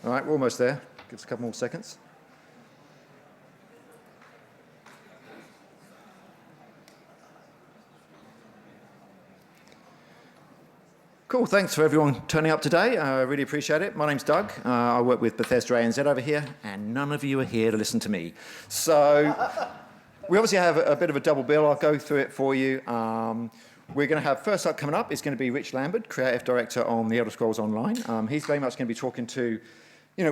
All right, we're almost there. Give us a couple more seconds. Cool, thanks for everyone turning up today. I really appreciate it. My name's Doug. I work with Bethesda ANZ over here, and none of you are here to listen to me. So we obviously have a bit of a double bill. I'll go through it for you. We're going to have, first up coming up is going to be Rich Lambert, Creative Director on The Elder Scrolls Online. He's very much going to be talking to,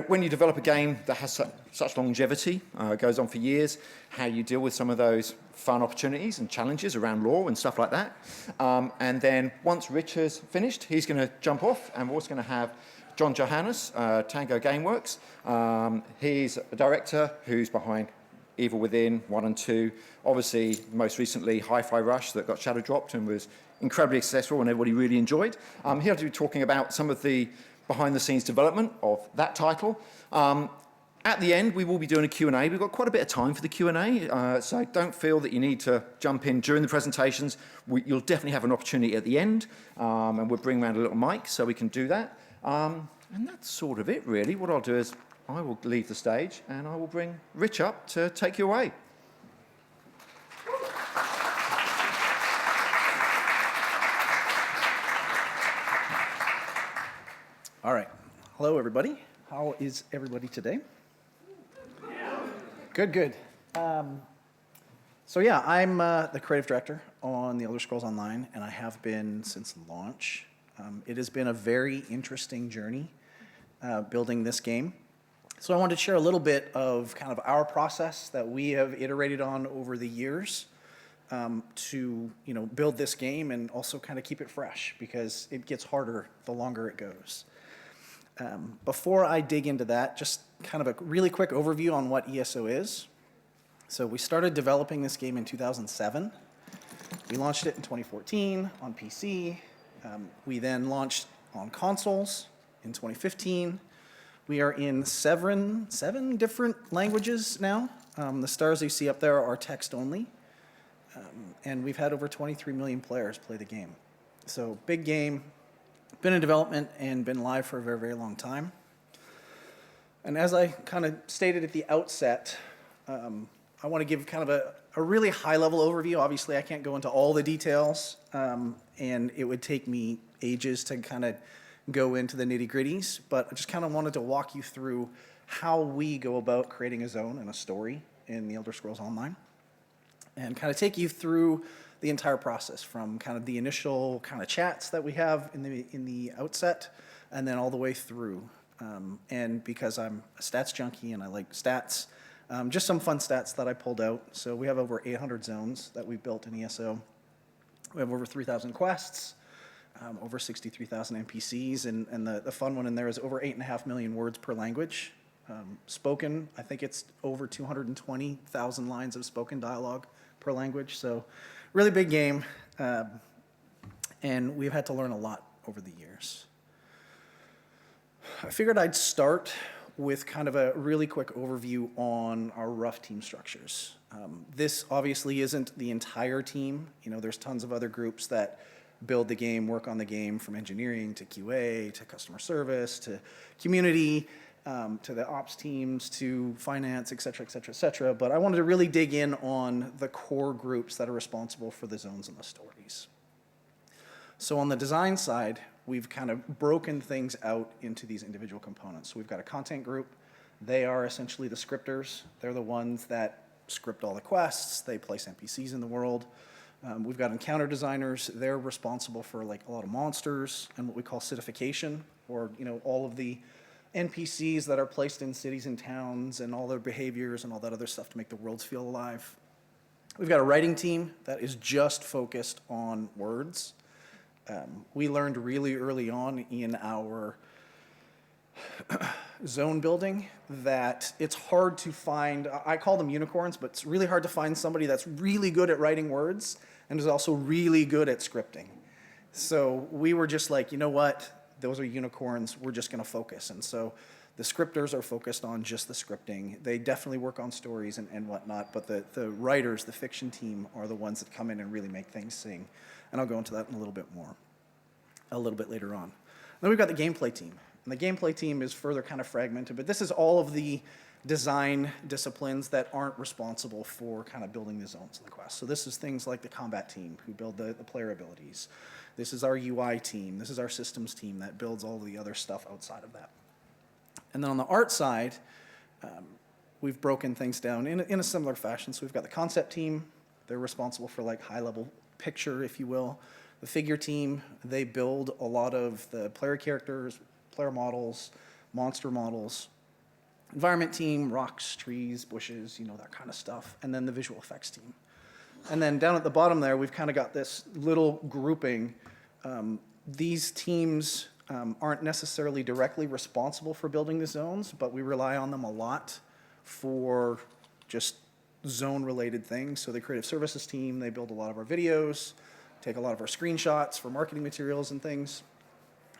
when you develop a game that has such longevity, goes on for years, how you deal with some of those fun opportunities and challenges around lore and stuff like that. And then once Rich has finished, he's going to jump off, and we're also going to have John Johanas, Tango Gameworks. He's a director who's behind Evil Within 1 and 2. Obviously, most recently, Hi-Fi Rush that got shadow dropped and was incredibly successful and everybody really enjoyed. He'll be talking about some of the behind-the-scenes development of that title. At the end, we will be doing a Q&A. We've got quite a bit of time for the Q&A, so don't feel that you need to jump in during the presentations. You'll definitely have an opportunity at the end, and we'll bring around a little mic so we can do that. And that's sort of it, really. What I'll do is I will leave the stage, and I will bring Rich up to take you away. All right. Hello, everybody. How is everybody today? Good, good. So yeah, I'm the creative director on The Elder Scrolls Online, and I have been since launch. It has been a very interesting journey building this game. So I wanted to share a little bit of kind of our process that we have iterated on over the years to build this game and also kind of keep it fresh, because it gets harder the longer it goes. Before I dig into that, just kind of a really quick overview on what ESO is. So we started developing this game in 2007. We launched it in 2014 on PC. We then launched on consoles in 2015. We are in seven different languages now. The stars you see up there are text only. And we've had over 23 million players play the game. So big game. Been in development and been live for a very, very long time. And as I kind of stated at the outset, I want to give kind of a really high-level overview. Obviously, I can't go into all the details, and it would take me ages to kind of go into the nitty-gritties, but I just kind of wanted to walk you through how we go about creating a zone and a story in The Elder Scrolls Online, and kind of take you through the entire process from kind of the initial kind of chats that we have in the outset, and then all the way through. And because I'm a stats junkie and I like stats, just some fun stats that I pulled out. So we have over 800 zones that we've built in ESO. We have over 3,000 quests, over 63,000 NPCs, and the fun one in there is over 8.5 million words per language. Spoken, I think it's over 220,000 lines of spoken dialogue per language. So really big game, and we've had to learn a lot over the years. I figured I'd start with kind of a really quick overview on our rough team structures. This obviously isn't the entire team. There's tons of other groups that build the game, work on the game, from engineering to QA to customer service to community, to the ops teams, to finance, et cetera, et cetera, et cetera. But I wanted to really dig in on the core groups that are responsible for the zones and the stories. So on the design side, we've kind of broken things out into these individual components. So we've got a content group. They are essentially the scripters. They're the ones that script all the quests. They place NPCs in the world. We've got encounter designers. They're responsible for like a lot of monsters and what we call citification, or all of the NPCs that are placed in cities and towns and all their behaviors and all that other stuff to make the worlds feel alive. We've got a writing team that is just focused on words. We learned really early on in our zone building that it's hard to find, I call them unicorns, but it's really hard to find somebody that's really good at writing words and is also really good at scripting. So we were just like, you know what? Those are unicorns. We're just going to focus. And so the scripters are focused on just the scripting. They definitely work on stories and whatnot, but the writers, the fiction team, are the ones that come in and really make things sing. And I'll go into that in a little bit later on. Then we've got the gameplay team. And the gameplay team is further kind of fragmented, but this is all of the design disciplines that aren't responsible for kind of building the zones in the quest. So this is things like the combat team who build the player abilities. This is our UI team. This is our systems team that builds all the other stuff outside of that. And then on the art side, we've broken things down in a similar fashion. So we've got the concept team. They're responsible for like high-level picture, if you will. The figure team, they build a lot of the player characters, player models, monster models. Environment team, rocks, trees, bushes, that kind of stuff. And then the visual effects team. And then down at the bottom there, we've kind of got this little grouping. These teams aren't necessarily directly responsible for building the zones, but we rely on them a lot for just zone-related things. So the creative services team, they build a lot of our videos, take a lot of our screenshots for marketing materials and things.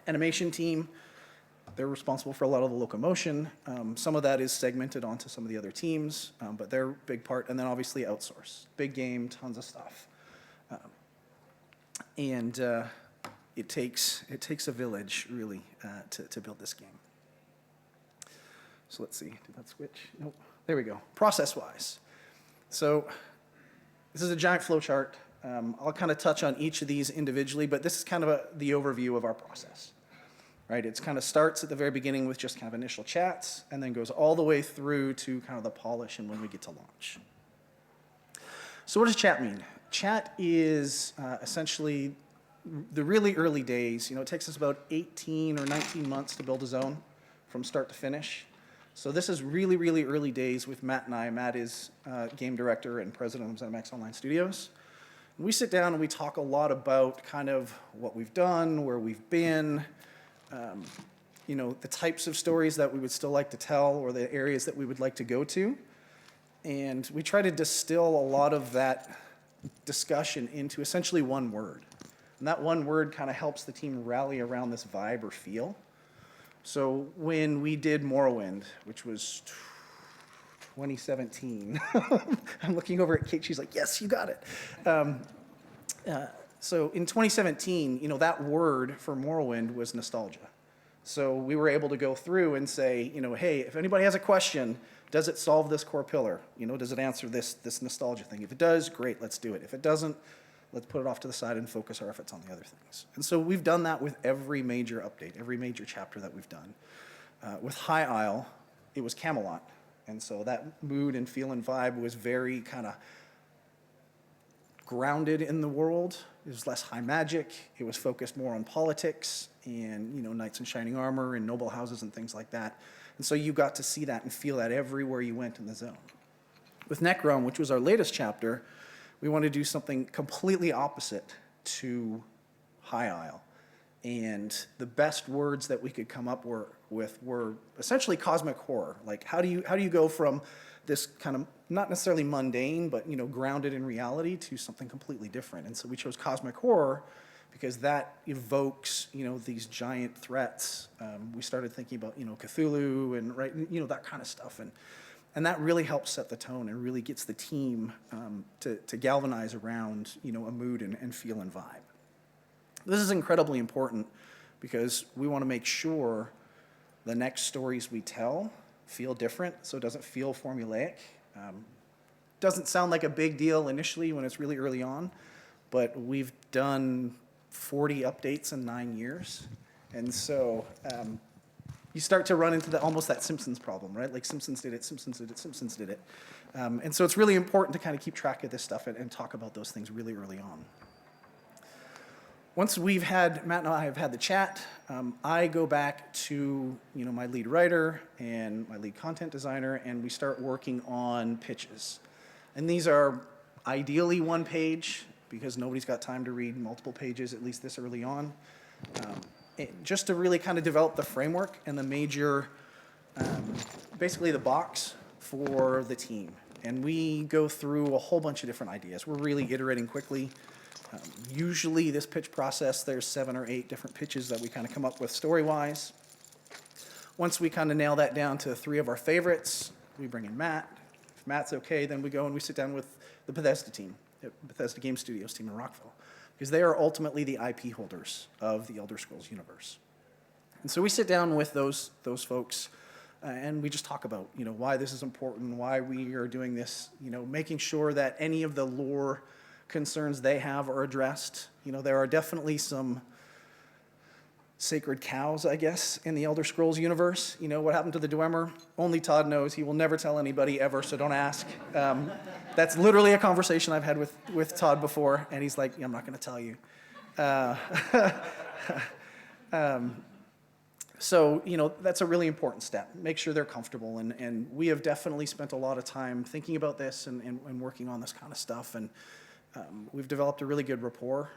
Animation team, they're responsible for a lot of the locomotion. Some of that is segmented onto some of the other teams, but they're a big part. And then obviously outsource. Big game, tons of stuff. It takes a village, really, to build this game. So let's see, did that switch? Nope, there we go. Process-wise. So this is a giant flow chart. I'll kind of touch on each of these individually, but this is kind of the overview of our process. Right, it kind of starts at the very beginning with just kind of initial chats, and then goes all the way through to kind of the polish and when we get to launch. So what does chat mean? Chat is essentially the really early days. It takes us about 18 or 19 months to build a zone from start to finish. So this is really, really early days with Matt and I. Matt is game director and president of ZeniMax Online Studios. And we sit down and we talk a lot about kind of what we've done, where we've been, the types of stories that we would still like to tell or the areas that we would like to go to. And we try to distill a lot of that discussion into essentially one word. And that one word kind of helps the team rally around this vibe or feel. So when we did Morrowind, which was 2017, I'm looking over at Kate, she's like, yes, you got it. So in 2017, that word for Morrowind was nostalgia. So we were able to go through and say, hey, if anybody has a question, does it solve this core pillar? Does it answer this nostalgia thing? If it does, great, let's do it. If it doesn't, let's put it off to the side and focus our efforts on the other things. And so we've done that with every major update, every major chapter that we've done. With High Isle, it was Camelot. And so that mood and feel and vibe was very kind of grounded in the world. It was less high magic. It was focused more on politics and, knights in shining armor and noble houses and things like that. And so you got to see that and feel that everywhere you went in the zone. With Necrom, which was our latest chapter, we wanted to do something completely opposite to High Isle. And the best words that we could come up with were essentially cosmic horror. Like, how do you go from this kind of not necessarily mundane, but grounded in reality to something completely different? And so we chose cosmic horror because that evokes these giant threats. We started thinking about Cthulhu and that kind of stuff, and that really helps set the tone and really gets the team to galvanize around a mood and feel and vibe. This is incredibly important because we want to make sure the next stories we tell feel different, so it doesn't feel formulaic. Doesn't sound like a big deal initially when it's really early on, but we've done 40 updates in 9 years, and so you start to run into almost that Simpsons problem, right? Like Simpsons did it, Simpsons did it, Simpsons did it. And so it's really important to kind of keep track of this stuff and talk about those things really early on. Once Matt and I have had the chat, I go back to my lead writer and my lead content designer, and we start working on pitches. And these are ideally one page because nobody's got time to read multiple pages, at least this early on. Just to really kind of develop the framework and the major, basically the box for the team. And we go through a whole bunch of different ideas. We're really iterating quickly. Usually this pitch process, there's 7 or 8 different pitches that we kind of come up with story-wise. Once we kind of nail that down to 3 of our favorites, we bring in Matt. If Matt's okay, then we go and we sit down with the Bethesda team, the Bethesda Game Studios team in Rockville, because they are ultimately the IP holders of the Elder Scrolls universe. And so we sit down with those folks, and we just talk about, why this is important, why we are doing this, making sure that any of the lore concerns they have are addressed. There are definitely some sacred cows, I guess, in the Elder Scrolls universe. What happened to the Dwemer? Only Todd knows. He will never tell anybody ever, so don't ask. That's literally a conversation I've had with Todd before, and he's like, I'm not going to tell you. So, that's a really important step. Make sure they're comfortable, and we have definitely spent a lot of time thinking about this and working on this kind of stuff, and we've developed a really good rapport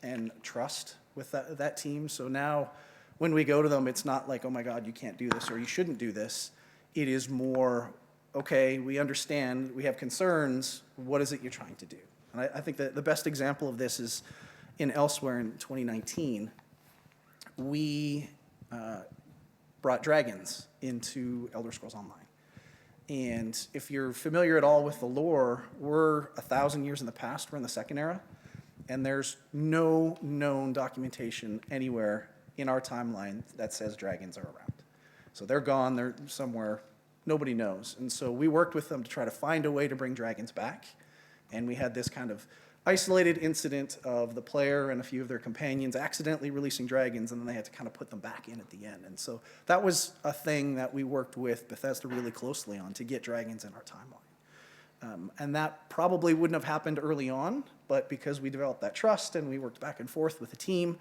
and trust with that team. So now when we go to them, it's not like, oh my God, you can't do this or you shouldn't do this. It is more, okay, we understand, we have concerns, what is it you're trying to do? And I think that the best example of this is in Elsewhere in 2019. We brought dragons into Elder Scrolls Online. And if you're familiar at all with the lore, we're 1,000 years in the past, we're in the Second Era, and there's no known documentation anywhere in our timeline that says dragons are around. So they're gone, they're somewhere, nobody knows. And so we worked with them to try to find a way to bring dragons back, and we had this kind of isolated incident of the player and a few of their companions accidentally releasing dragons, and then they had to kind of put them back in at the end. And so that was a thing that we worked with Bethesda really closely on to get dragons in our timeline. And that probably wouldn't have happened early on, but because we developed that trust and we worked back and forth with the team,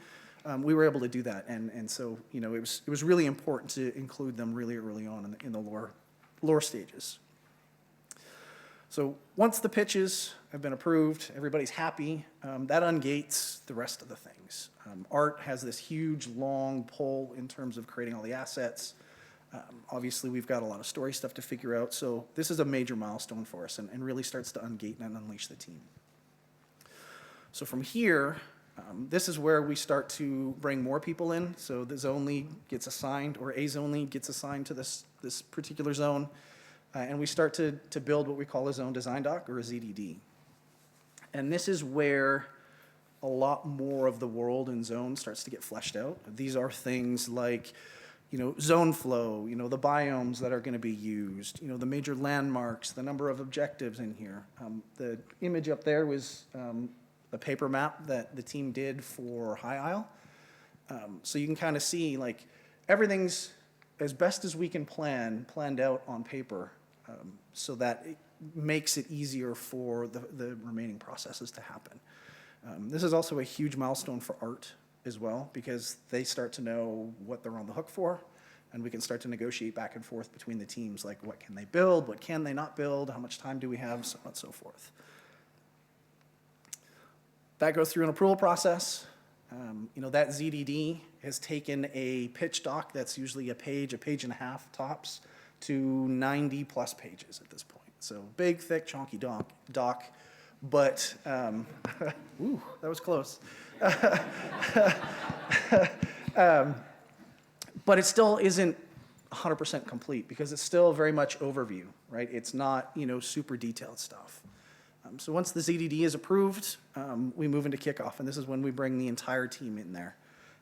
we were able to do that. And so, it was really important to include them really early on in the lore stages. So once the pitches have been approved, everybody's happy, that ungates the rest of the things. Art has this huge, long pull in terms of creating all the assets. Obviously, we've got a lot of story stuff to figure out, so this is a major milestone for us and really starts to ungate and unleash the team. So from here, this is where we start to bring more people in. So the zone lead gets assigned, or a zone lead gets assigned to this particular zone. And we start to build what we call a zone design doc, or a ZDD. And this is where a lot more of the world and zone starts to get fleshed out. These are things like, zone flow, the biomes that are going to be used, the major landmarks, the number of objectives in here. The image up there was a paper map that the team did for High Isle. So you can kind of see, everything's as best as we can planned out on paper, so that it makes it easier for the remaining processes to happen. This is also a huge milestone for art as well, because they start to know what they're on the hook for, and we can start to negotiate back and forth between the teams, like what can they build, what can they not build, how much time do we have, so on and so forth. That goes through an approval process. That ZDD has taken a pitch doc that's usually a page and a half tops, to 90 plus pages at this point. So big, thick, chunky doc, but, ooh, that was close. But it still isn't 100% complete, because it's still very much overview, right? It's not, super detailed stuff. So once the ZDD is approved, we move into kickoff, and this is when we bring the entire team in there,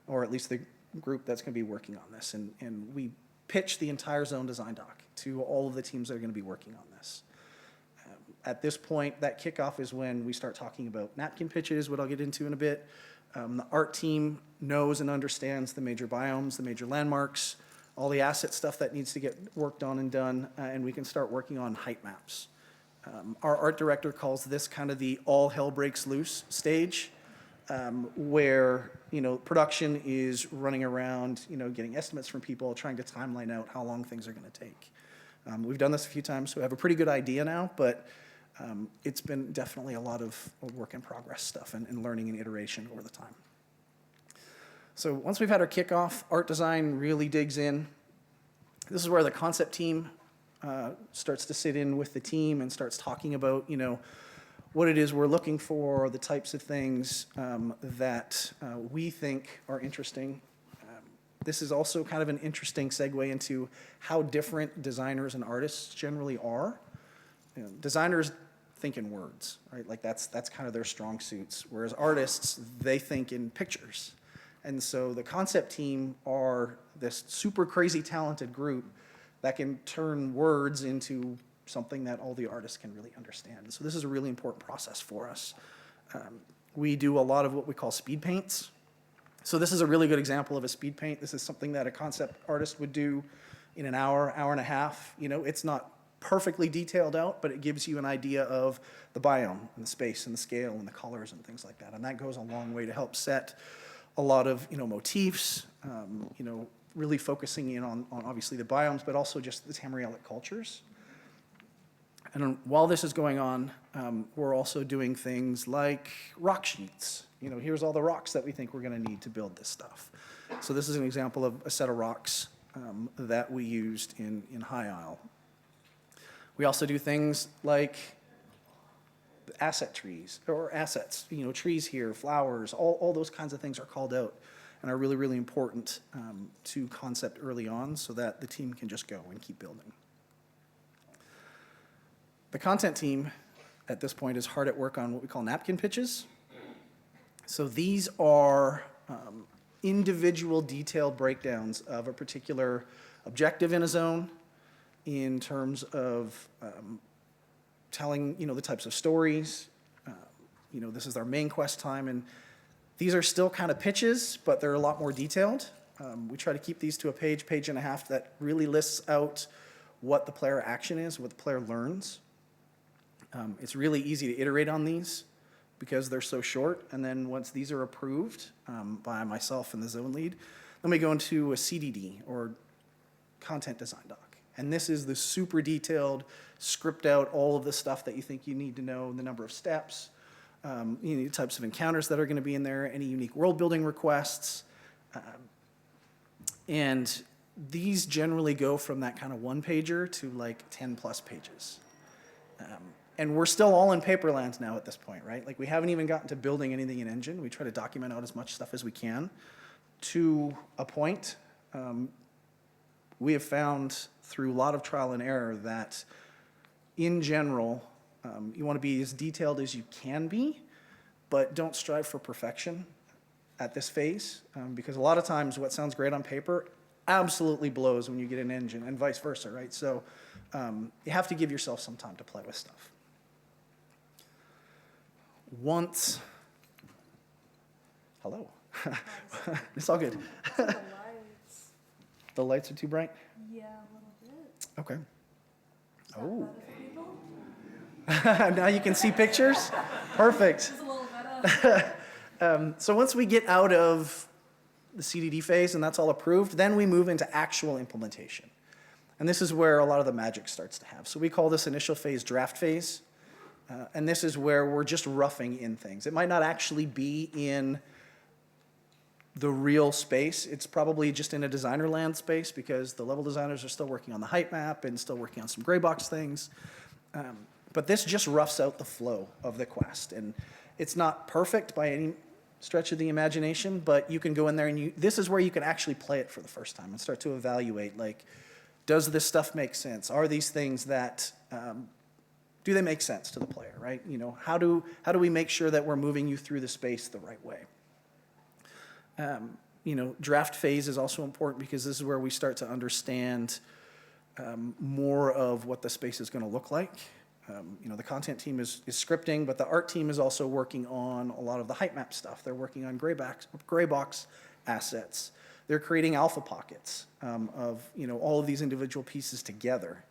or at least the group that's going to be working on this, and we pitch the entire zone design doc to all of the teams that are going to be working on this. At this point, that kickoff is when we start talking about napkin pitches, what I'll get into in a bit. The art team knows and understands the major biomes, the major landmarks, all the asset stuff that needs to get worked on and done, and we can start working on height maps. Our art director calls this kind of the all hell breaks loose stage, where production is running around, getting estimates from people, trying to timeline out how long things are going to take. We've done this a few times, so we have a pretty good idea now, but it's been definitely a lot of work in progress stuff and learning and iteration over the time. So once we've had our kickoff, art design really digs in. This is where the concept team starts to sit in with the team and starts talking about, what it is we're looking for, the types of things that we think are interesting. This is also kind of an interesting segue into how different designers and artists generally are. Designers think in words, right? That's kind of their strong suits, whereas artists, they think in pictures. And so the concept team are this super crazy talented group that can turn words into something that all the artists can really understand. And so this is a really important process for us. We do a lot of what we call speed paints. So this is a really good example of a speed paint. This is something that a concept artist would do in an hour, hour and a half. You know, it's not perfectly detailed out, but it gives you an idea of the biome and the space and the scale and the colors and things like that. And that goes a long way to help set a lot of, you know, motifs, you know, really focusing in on obviously the biomes, but also just the Tamrielic cultures. And while this is going on, we're also doing things like rock sheets. You know, here's all the rocks that we think we're going to need to build this stuff. So this is an example of a set of rocks that we used in High Isle. We also do things like asset trees, or assets, you know, trees here, flowers, all those kinds of things are called out and are really, really important to concept early on so that the team can just go and keep building. The content team at this point is hard at work on what we call napkin pitches. So these are individual detailed breakdowns of a particular objective in a zone in terms of telling, you know, the types of stories. You know, this is our main quest time, and these are still kind of pitches, but they're a lot more detailed. We try to keep these to a page, page and a half that really lists out what the player action is, what the player learns. It's really easy to iterate on these because they're so short, and then once these are approved by myself and the zone lead, then we go into a CDD, or content design doc. And this is the super detailed, script out all of the stuff that you think you need to know, the number of steps, you know, the types of encounters that are going to be in there, any unique world building requests. And these generally go from that kind of one pager to like 10 plus pages. And we're still all in Paperlands now at this point, right? Like we haven't even gotten to building anything in Engine. We try to document out as much stuff as we can to a point. We have found through a lot of trial and error that in general, you want to be as detailed as you can be, but don't strive for perfection at this phase, because a lot of times what sounds great on paper absolutely blows when you get an engine, and vice versa, right? So you have to give yourself some time to play with stuff. Once, hello, it's all good. The lights. The lights are too bright? Yeah, a little bit. Okay. Is that Oh. better for people? Now you can see pictures? Perfect. It's a little better. So once we get out of the CDD phase and that's all approved, then we move into actual implementation. And this is where a lot of the magic starts to have. So we call this initial phase draft phase. And this is where we're just roughing in things. It might not actually be in the real space. It's probably just in a designer land space because the level designers are still working on the height map and still working on some gray box things. But this just roughs out the flow of the quest. And it's not perfect by any stretch of the imagination, but you can go in there and this is where you can actually play it for the first time and start to evaluate, like, does this stuff make sense? Are these things that, do they make sense to the player, right? You know, how do we make sure that we're moving you through the space the right way? You know, draft phase is also important because this is where we start to understand more of what the space is going to look like. You know, the content team is scripting, but the art team is also working on a lot of the height map stuff. They're working on gray box assets. They're creating alpha pockets of, you know, all of these individual pieces together.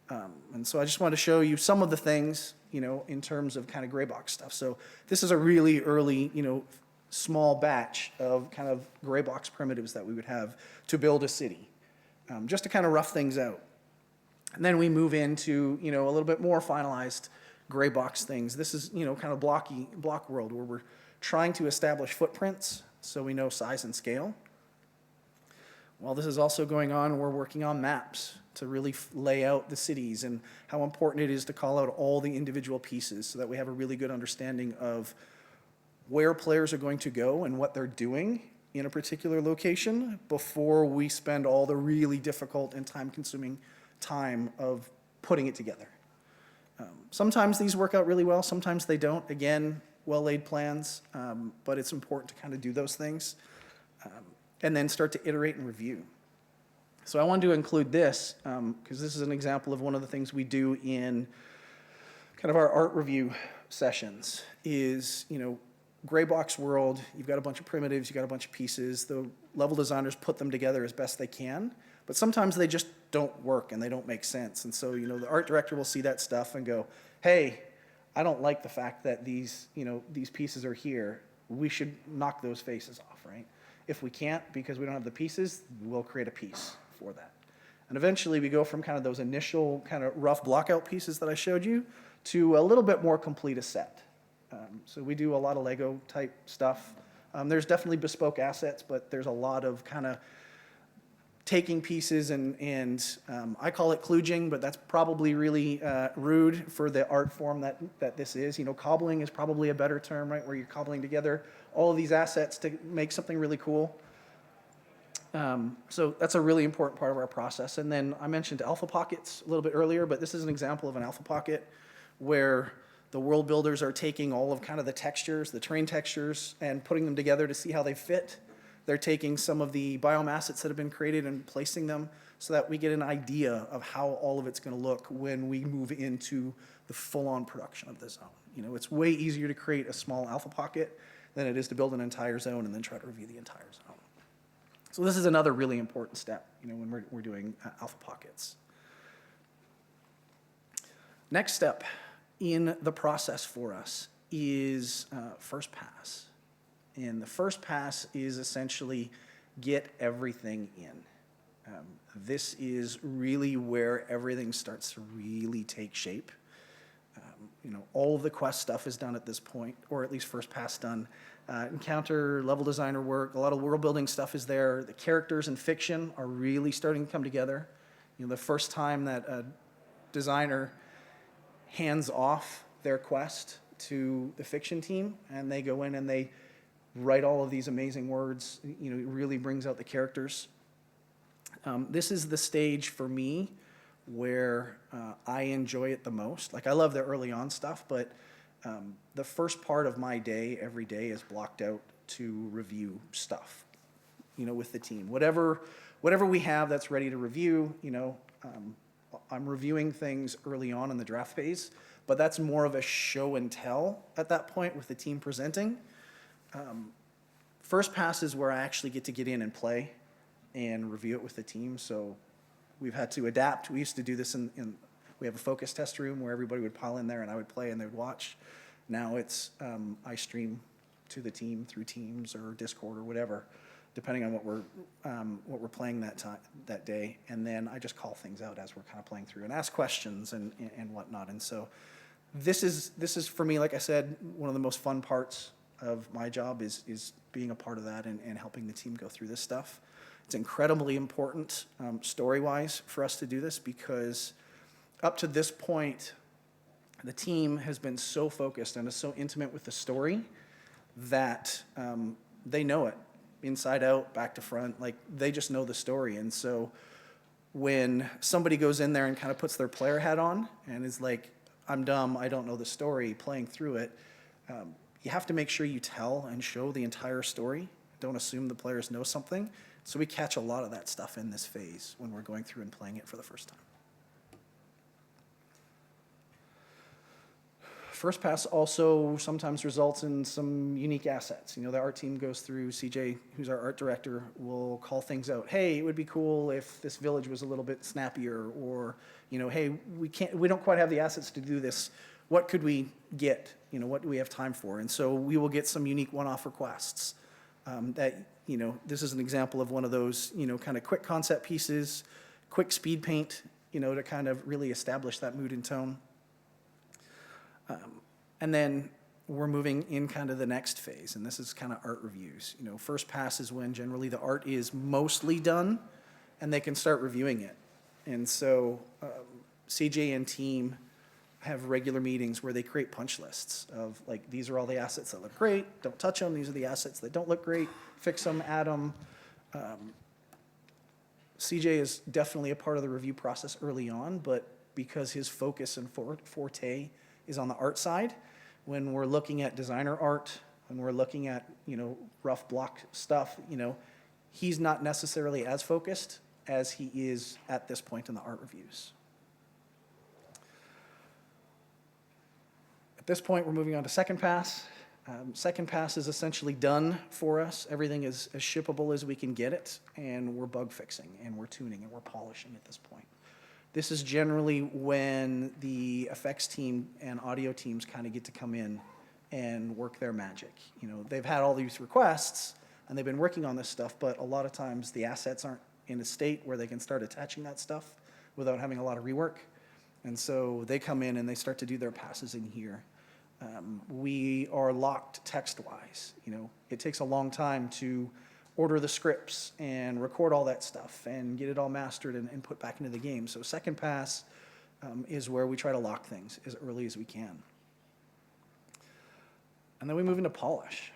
And so I just wanted to show you some of the things, you know, in terms of kind of gray box stuff. So this is a really early, you know, small batch of kind of gray box primitives that we would have to build a city, just to kind of rough things out. And then we move into, you know, a little bit more finalized gray box things. This is, you know, kind of block world where we're trying to establish footprints so we know size and scale. While this is also going on, we're working on maps to really lay out the cities and how important it is to call out all the individual pieces so that we have a really good understanding of where players are going to go and what they're doing in a particular location before we spend all the really difficult and time-consuming time of putting it together. Sometimes these work out really well, sometimes they don't. Again, well-laid plans, but it's important to kind of do those things. and then start to iterate and review. So I wanted to include this because this is an example of one of the things we do in kind of our art review sessions is, gray box world, you've got a bunch of primitives, you've got a bunch of pieces. The level designers put them together as best they can, but sometimes they just don't work and they don't make sense. And so, the art director will see that stuff and go, hey, I don't like the fact that these pieces are here. We should knock those faces off, right? If we can't, because we don't have the pieces, we'll create a piece for that. And eventually we go from kind of those initial kind of rough blockout pieces that I showed you to a little bit more complete a set. So we do a lot of Lego type stuff. There's definitely bespoke assets, but there's a lot of kind of taking pieces and I call it kludging, but that's probably really rude for the art form that this is. Cobbling is probably a better term, right? Where you're cobbling together all of these assets to make something really cool. So that's a really important part of our process. And then I mentioned alpha pockets a little bit earlier, but this is an example of an alpha pocket where the world builders are taking all of kind of the textures, the terrain textures, and putting them together to see how they fit. They're taking some of the biome assets that have been created and placing them so that we get an idea of how all of it's going to look when we move into the full-on production of the zone. It's way easier to create a small alpha pocket than it is to build an entire zone and then try to review the entire zone. So this is another really important step, when we're doing alpha pockets. Next step in the process for us is first pass. And the first pass is essentially get everything in. This is really where everything starts to really take shape. All of the quest stuff is done at this point, or at least first pass done. Encounter, level designer work, a lot of world building stuff is there. The characters in fiction are really starting to come together. The first time that a designer hands off their quest to the fiction team and they go in and they write all of these amazing words, it really brings out the characters. This is the stage for me where I enjoy it the most. Like, I love the early on stuff, but the first part of my day every day is blocked out to review stuff, with the team. Whatever we have that's ready to review, I'm reviewing things early on in the draft phase, but that's more of a show and tell at that point with the team presenting. First pass is where I actually get to get in and play and review it with the team. So we've had to adapt. We used to do this we have a focus test room where everybody would pile in there and I would play and they would watch. Now it's I stream to the team through Teams or Discord or whatever, depending on what we're playing that day, and then I just call things out as we're kind of playing through and ask questions and whatnot. And so this is for me, like I said, one of the most fun parts of my job is being a part of that and helping the team go through this stuff. It's incredibly important story-wise for us to do this because up to this point, the team has been so focused and is so intimate with the story that they know it inside out, back to front. Like, they just know the story. And so when somebody goes in there and kind of puts their player hat on and is like, I'm dumb, I don't know the story, playing through it, you have to make sure you tell and show the entire story. Don't assume the players know something. So we catch a lot of that stuff in this phase when we're going through and playing it for the first time. First pass also sometimes results in some unique assets. The art team goes through, CJ, who's our art director, will call things out. Hey, it would be cool if this village was a little bit snappier, or, hey, we don't quite have the assets to do this. What could we get? What do we have time for? And so we will get some unique one-off requests this is an example of one of those, kind of quick concept pieces, quick speed paint, to kind of really establish that mood and tone. And then we're moving in kind of the next phase, and this is kind of art reviews. First pass is when generally the art is mostly done, and they can start reviewing it. And so CJ and team have regular meetings where they create punch lists of, like, these are all the assets that look great, don't touch them. These are the assets that don't look great, fix them, add them. CJ is definitely a part of the review process early on, but because his focus and forte is on the art side, when we're looking at designer art, when we're looking at, rough block stuff, he's not necessarily as focused as he is at this point in the art reviews. At this point, we're moving on to second pass. Second pass is essentially done for us. Everything is as shippable as we can get it, and we're bug fixing, and we're tuning, and we're polishing at this point. This is generally when the effects team and audio teams kind of get to come in and work their magic. They've had all these requests, and they've been working on this stuff, but a lot of times the assets aren't in a state where they can start attaching that stuff without having a lot of rework. And so they come in and they start to do their passes in here. We are locked text-wise. It takes a long time to order the scripts and record all that stuff and get it all mastered and put back into the game. So second pass is where we try to lock things as early as we can. And then we move into polish.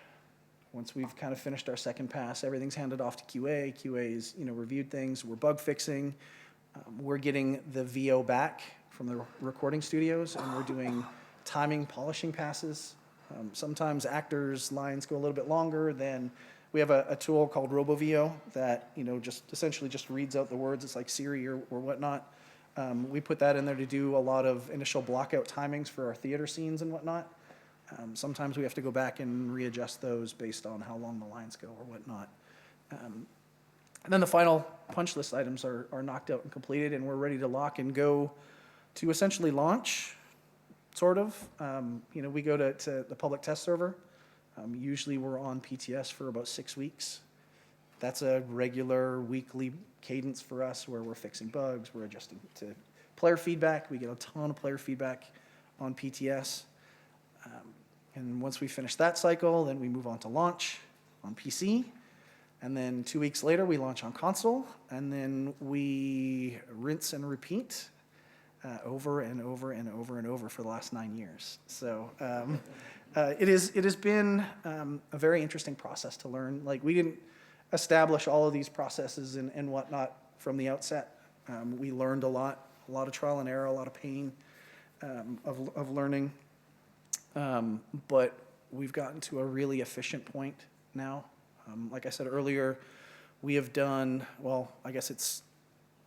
Once we've kind of finished our second pass, everything's handed off to QA. QA's reviewed things. We're bug fixing. We're getting the VO back from the recording studios, and we're doing timing, polishing passes. Sometimes actors' lines go a little bit longer than. We have a tool called RoboVO that just essentially just reads out the words. It's like Siri or whatnot. We put that in there to do a lot of initial blockout timings for our theater scenes and whatnot. Sometimes we have to go back and readjust those based on how long the lines go or whatnot. And then the final punch list items are knocked out and completed, and we're ready to lock and go to essentially launch, sort of. We go to the public test server. Usually we're on PTS for about 6 weeks. That's a regular weekly cadence for us where we're fixing bugs, we're adjusting to player feedback. We get a ton of player feedback on PTS. And once we finish that cycle, then we move on to launch on PC. And then 2 weeks later, we launch on console. And then we rinse and repeat over and over and over and over for the last 9 years. So it has been a very interesting process to learn. Like, we didn't establish all of these processes and whatnot from the outset. We learned a lot of trial and error, a lot of pain of learning. But we've gotten to a really efficient point now. Like I said earlier, we have done, I guess it's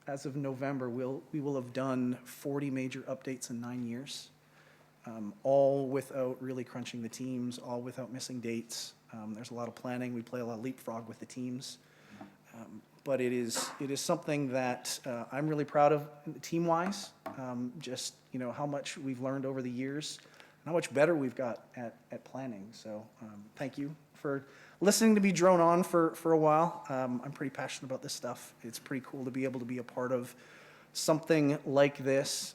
as of November, we will have done 40 major updates in 9 years, all without really crunching the teams, all without missing dates. There's a lot of planning. We play a lot of leapfrog with the teams. But it is something that I'm really proud of team-wise, just how much we've learned over the years, and how much better we've got at planning. So thank you for listening to me drone on for a while. I'm pretty passionate about this stuff. It's pretty cool to be able to be a part of something like this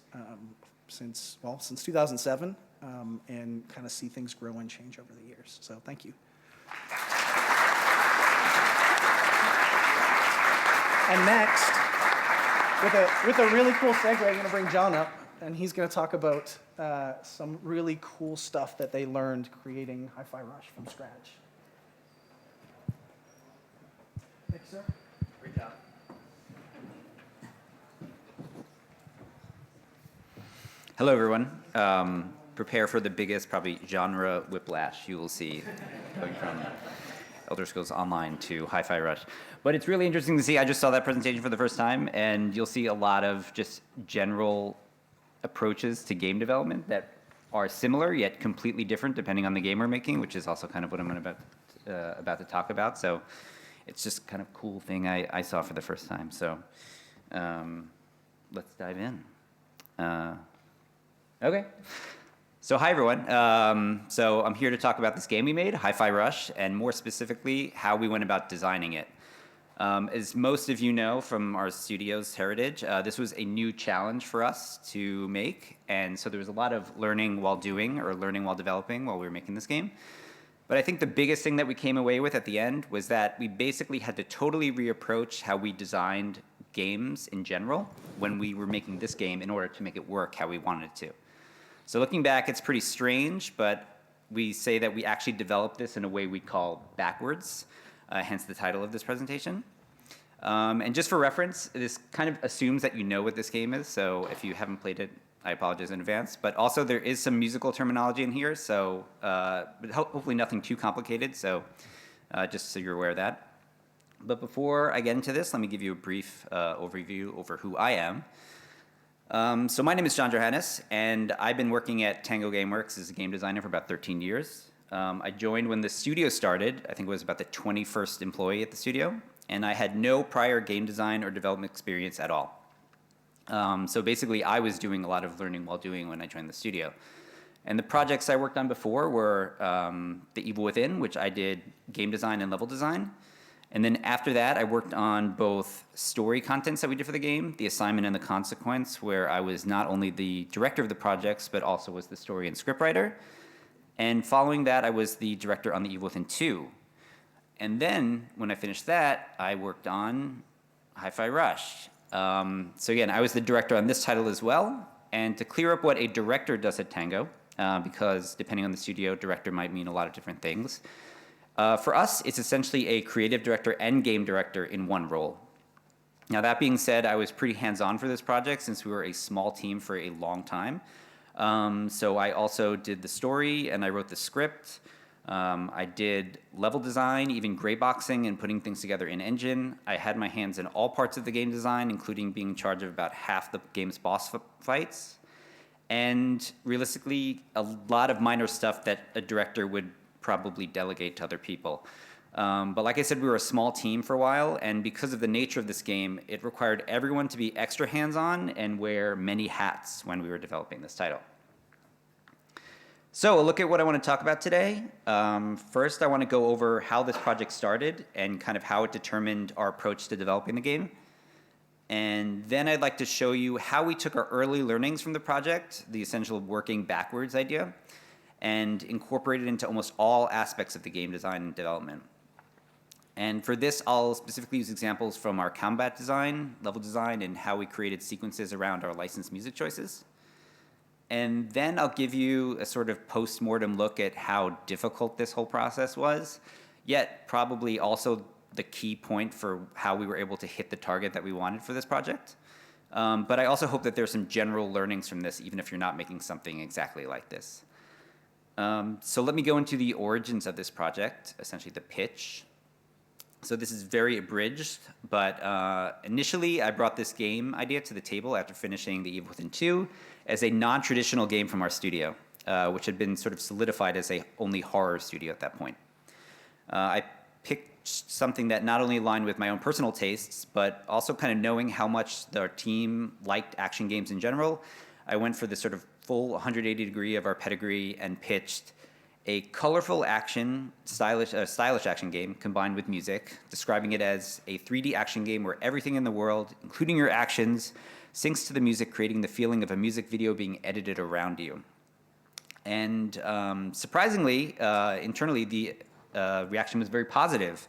since 2007, and kind of see things grow and change over the years. So thank you. And next, with a really cool segue, I'm going to bring John up, and he's going to talk about some really cool stuff that they learned creating Hi-Fi Rush from scratch. Thank you, sir. Great job. Hello, everyone. Prepare for the biggest, probably, genre whiplash you will see going from Elder Scrolls Online to Hi-Fi Rush. But it's really interesting to see. I just saw that presentation for the first time, and you'll see a lot of just general approaches to game development that are similar yet completely different depending on the game we're making, which is also kind of what I'm about to talk about. So it's just kind of cool thing I saw for the first time. So let's dive in. Okay. So hi, everyone. So I'm here to talk about this game we made, Hi-Fi Rush, and more specifically, how we went about designing it. As most of you know from our studio's heritage, this was a new challenge for us to make, and so there was a lot of learning while doing or learning while developing while we were making this game. But I think the biggest thing that we came away with at the end was that we basically had to totally reapproach how we designed games in general when we were making this game in order to make it work how we wanted it to. So looking back, it's pretty strange, but we say that we actually developed this in a way we call backwards, hence the title of this presentation. And just for reference, this kind of assumes that you know what this game is, so if you haven't played it, I apologize in advance. But also there is some musical terminology in here, so but hopefully nothing too complicated. So just so you're aware of that. But before I get into this, let me give you a brief overview over who I am. So my name is John Johanas, and I've been working at Tango Gameworks as a game designer for about 13 years. I joined when the studio started. I think it was about the 21st employee at the studio, and I had no prior game design or development experience at all. So basically, I was doing a lot of learning while doing when I joined the studio. And the projects I worked on before were The Evil Within, which I did game design and level design. And then after that, I worked on both story contents that we did for the game, The Assignment and The Consequence, where I was not only the director of the projects, but also was the story and scriptwriter. And following that, I was the director on The Evil Within 2. And then, when I finished that, I worked on Hi-Fi Rush. So again, I was the director on this title as well. And to clear up what a director does at Tango, because depending on the studio, director might mean a lot of different things. For us, it's essentially a creative director and game director in one role. Now, that being said, I was pretty hands-on for this project since we were a small team for a long time. So I also did the story and I wrote the script. I did level design, even gray boxing and putting things together in engine. I had my hands in all parts of the game design, including being in charge of about half the game's boss fights. And realistically, a lot of minor stuff that a director would probably delegate to other people. But like I said, we were a small team for a while, and because of the nature of this game, it required everyone to be extra hands-on and wear many hats when we were developing this title. So a look at what I want to talk about today. First, I want to go over how this project started and kind of how it determined our approach to developing the game. And then I'd like to show you how we took our early learnings from the project, the essential working backwards idea, and incorporate it into almost all aspects of the game design and development. And for this, I'll specifically use examples from our combat design, level design, and how we created sequences around our licensed music choices. And then I'll give you a sort of post-mortem look at how difficult this whole process was, yet probably also the key point for how we were able to hit the target that we wanted for this project. But I also hope that there's some general learnings from this, even if you're not making something exactly like this. So let me go into the origins of this project, essentially the pitch. So this is very abridged, but initially I brought this game idea to the table after finishing The Evil Within 2 as a non-traditional game from our studio, which had been sort of solidified as a only horror studio at that point. I picked something that not only aligned with my own personal tastes, but also kind of knowing how much our team liked action games in general, I went for this sort of full 180 degree of our pedigree and pitched a colorful action, stylish action game combined with music, describing it as a 3D action game where everything in the world, including your actions, syncs to the music, creating the feeling of a music video being edited around you. And surprisingly, internally, the reaction was very positive.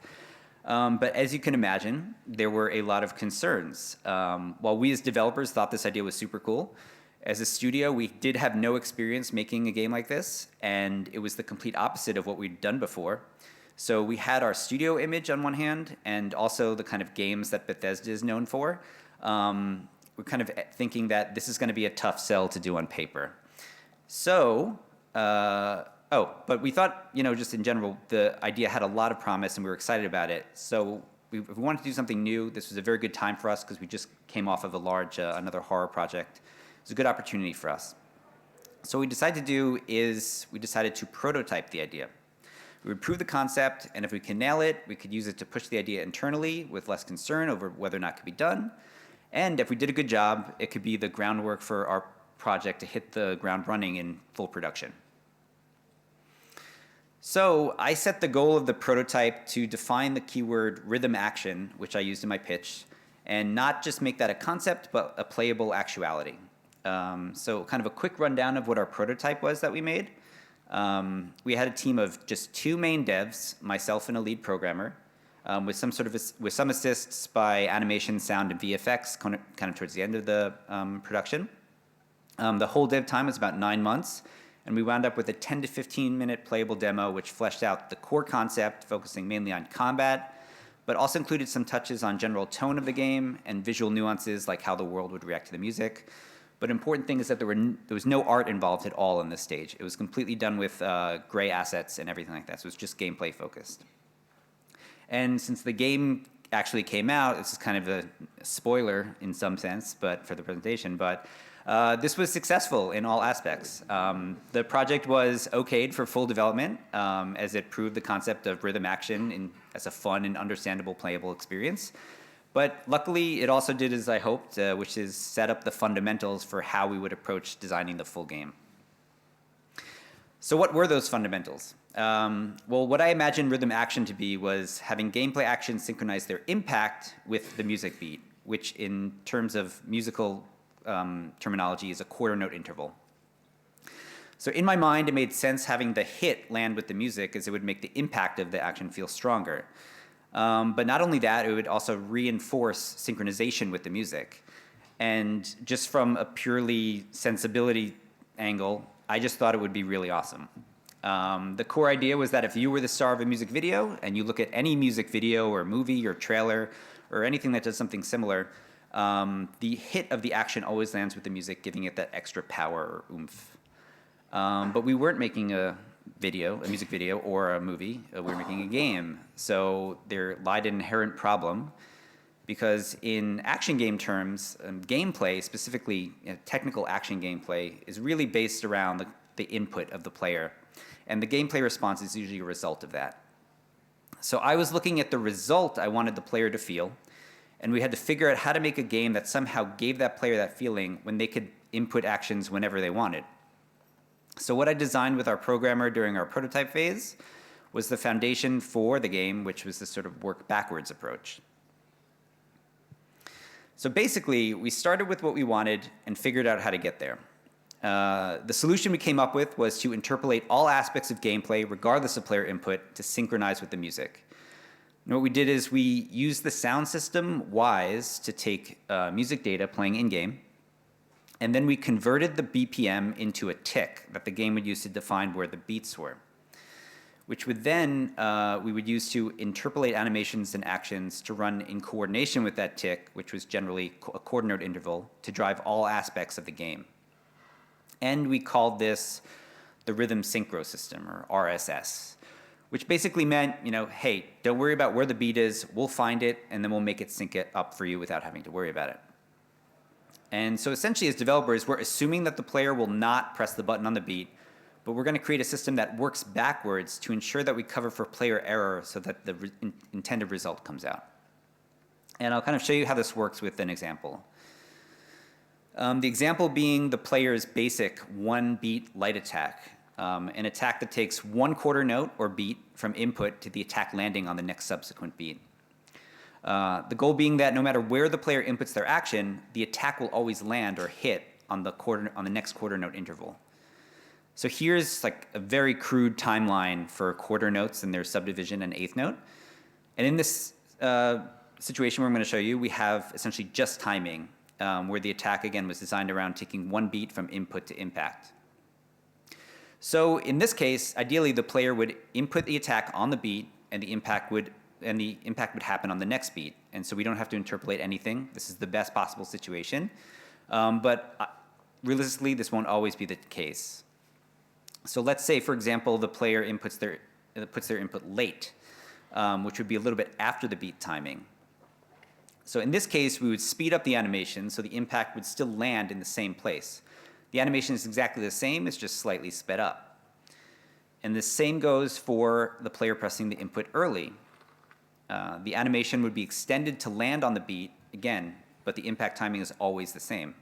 But as you can imagine, there were a lot of concerns. While we as developers thought this idea was super cool, as a studio, we did have no experience making a game like this, and it was the complete opposite of what we'd done before. So we had our studio image on one hand, and also the kind of games that Bethesda is known for. We're kind of thinking that this is going to be a tough sell to do on paper. So, but we thought, just in general, the idea had a lot of promise, and we were excited about it. So if we wanted to do something new, this was a very good time for us because we just came off of a large, another horror project. It was a good opportunity for us. So what we decided to do is we decided to prototype the idea. We would prove the concept, and if we can nail it, we could use it to push the idea internally with less concern over whether or not it could be done. And if we did a good job, it could be the groundwork for our project to hit the ground running in full production. So I set the goal of the prototype to define the keyword rhythm action, which I used in my pitch, and not just make that a concept, but a playable actuality. So kind of a quick rundown of what our prototype was that we made. We had a team of just 2 main devs, myself and a lead programmer, with some assists by animation, sound, and VFX, kind of towards the end of the production. The whole dev time was about 9 months, and we wound up with a 10 to 15 minute playable demo, which fleshed out the core concept, focusing mainly on combat, but also included some touches on general tone of the game and visual nuances like how the world would react to the music. But important thing is that there was no art involved at all in this stage. It was completely done with gray assets and everything like that. So it was just gameplay focused. And since the game actually came out, this is kind of a spoiler in some sense, but for the presentation, but this was successful in all aspects. The project was okayed for full development as it proved the concept of rhythm action as a fun and understandable playable experience. But luckily, it also did as I hoped, which is set up the fundamentals for how we would approach designing the full game. So what were those fundamentals? Well, what I imagined rhythm action to be was having gameplay actions synchronize their impact with the music beat, which in terms of musical terminology is a quarter note interval. So in my mind, it made sense having the hit land with the music as it would make the impact of the action feel stronger. But not only that, it would also reinforce synchronization with the music. And just from a purely sensibility angle, I just thought it would be really awesome. The core idea was that if you were the star of a music video and you look at any music video or movie or trailer or anything that does something similar, the hit of the action always lands with the music, giving it that extra power or oomph. But we weren't making a music video or a movie. We were making a game. So there lied an inherent problem because in action game terms, gameplay, specifically technical action gameplay, is really based around the input of the player. And the gameplay response is usually a result of that. So I was looking at the result I wanted the player to feel, and we had to figure out how to make a game that somehow gave that player that feeling when they could input actions whenever they wanted. So what I designed with our programmer during our prototype phase was the foundation for the game, which was this sort of work backwards approach. So basically, we started with what we wanted and figured out how to get there. The solution we came up with was to interpolate all aspects of gameplay, regardless of player input, to synchronize with the music. And what we did is we used the sound system Wise to take music data playing in-game, and then we converted the BPM into a tick that the game would use to define where the beats were, which would then we would use to interpolate animations and actions to run in coordination with that tick, which was generally a quarter note interval, to drive all aspects of the game. And we called this the Rhythm Synchro System, or RSS, which basically meant, hey, don't worry about where the beat is, we'll find it, and then we'll make it sync it up for you without having to worry about it. And so essentially, as developers, we're assuming that the player will not press the button on the beat, but we're going to create a system that works backwards to ensure that we cover for player error so that the intended result comes out. And I'll kind of show you how this works with an example. The example being the player's basic one-beat light attack, an attack that takes one quarter note or beat from input to the attack landing on the next subsequent beat. The goal being that no matter where the player inputs their action, the attack will always land or hit on the next quarter note interval. So here's like a very crude timeline for quarter notes and their subdivision and eighth note. And in this situation where I'm going to show you, we have essentially just timing, where the attack, again, was designed around taking one beat from input to impact. So in this case, ideally, the player would input the attack on the beat, and the impact would happen on the next beat. And so we don't have to interpolate anything. This is the best possible situation. But realistically, this won't always be the case. So let's say, for example, the player puts their input late, which would be a little bit after the beat timing. So in this case, we would speed up the animation so the impact would still land in the same place. The animation is exactly the same, it's just slightly sped up. And the same goes for the player pressing the input early. The animation would be extended to land on the beat, again, but the impact timing is always the same.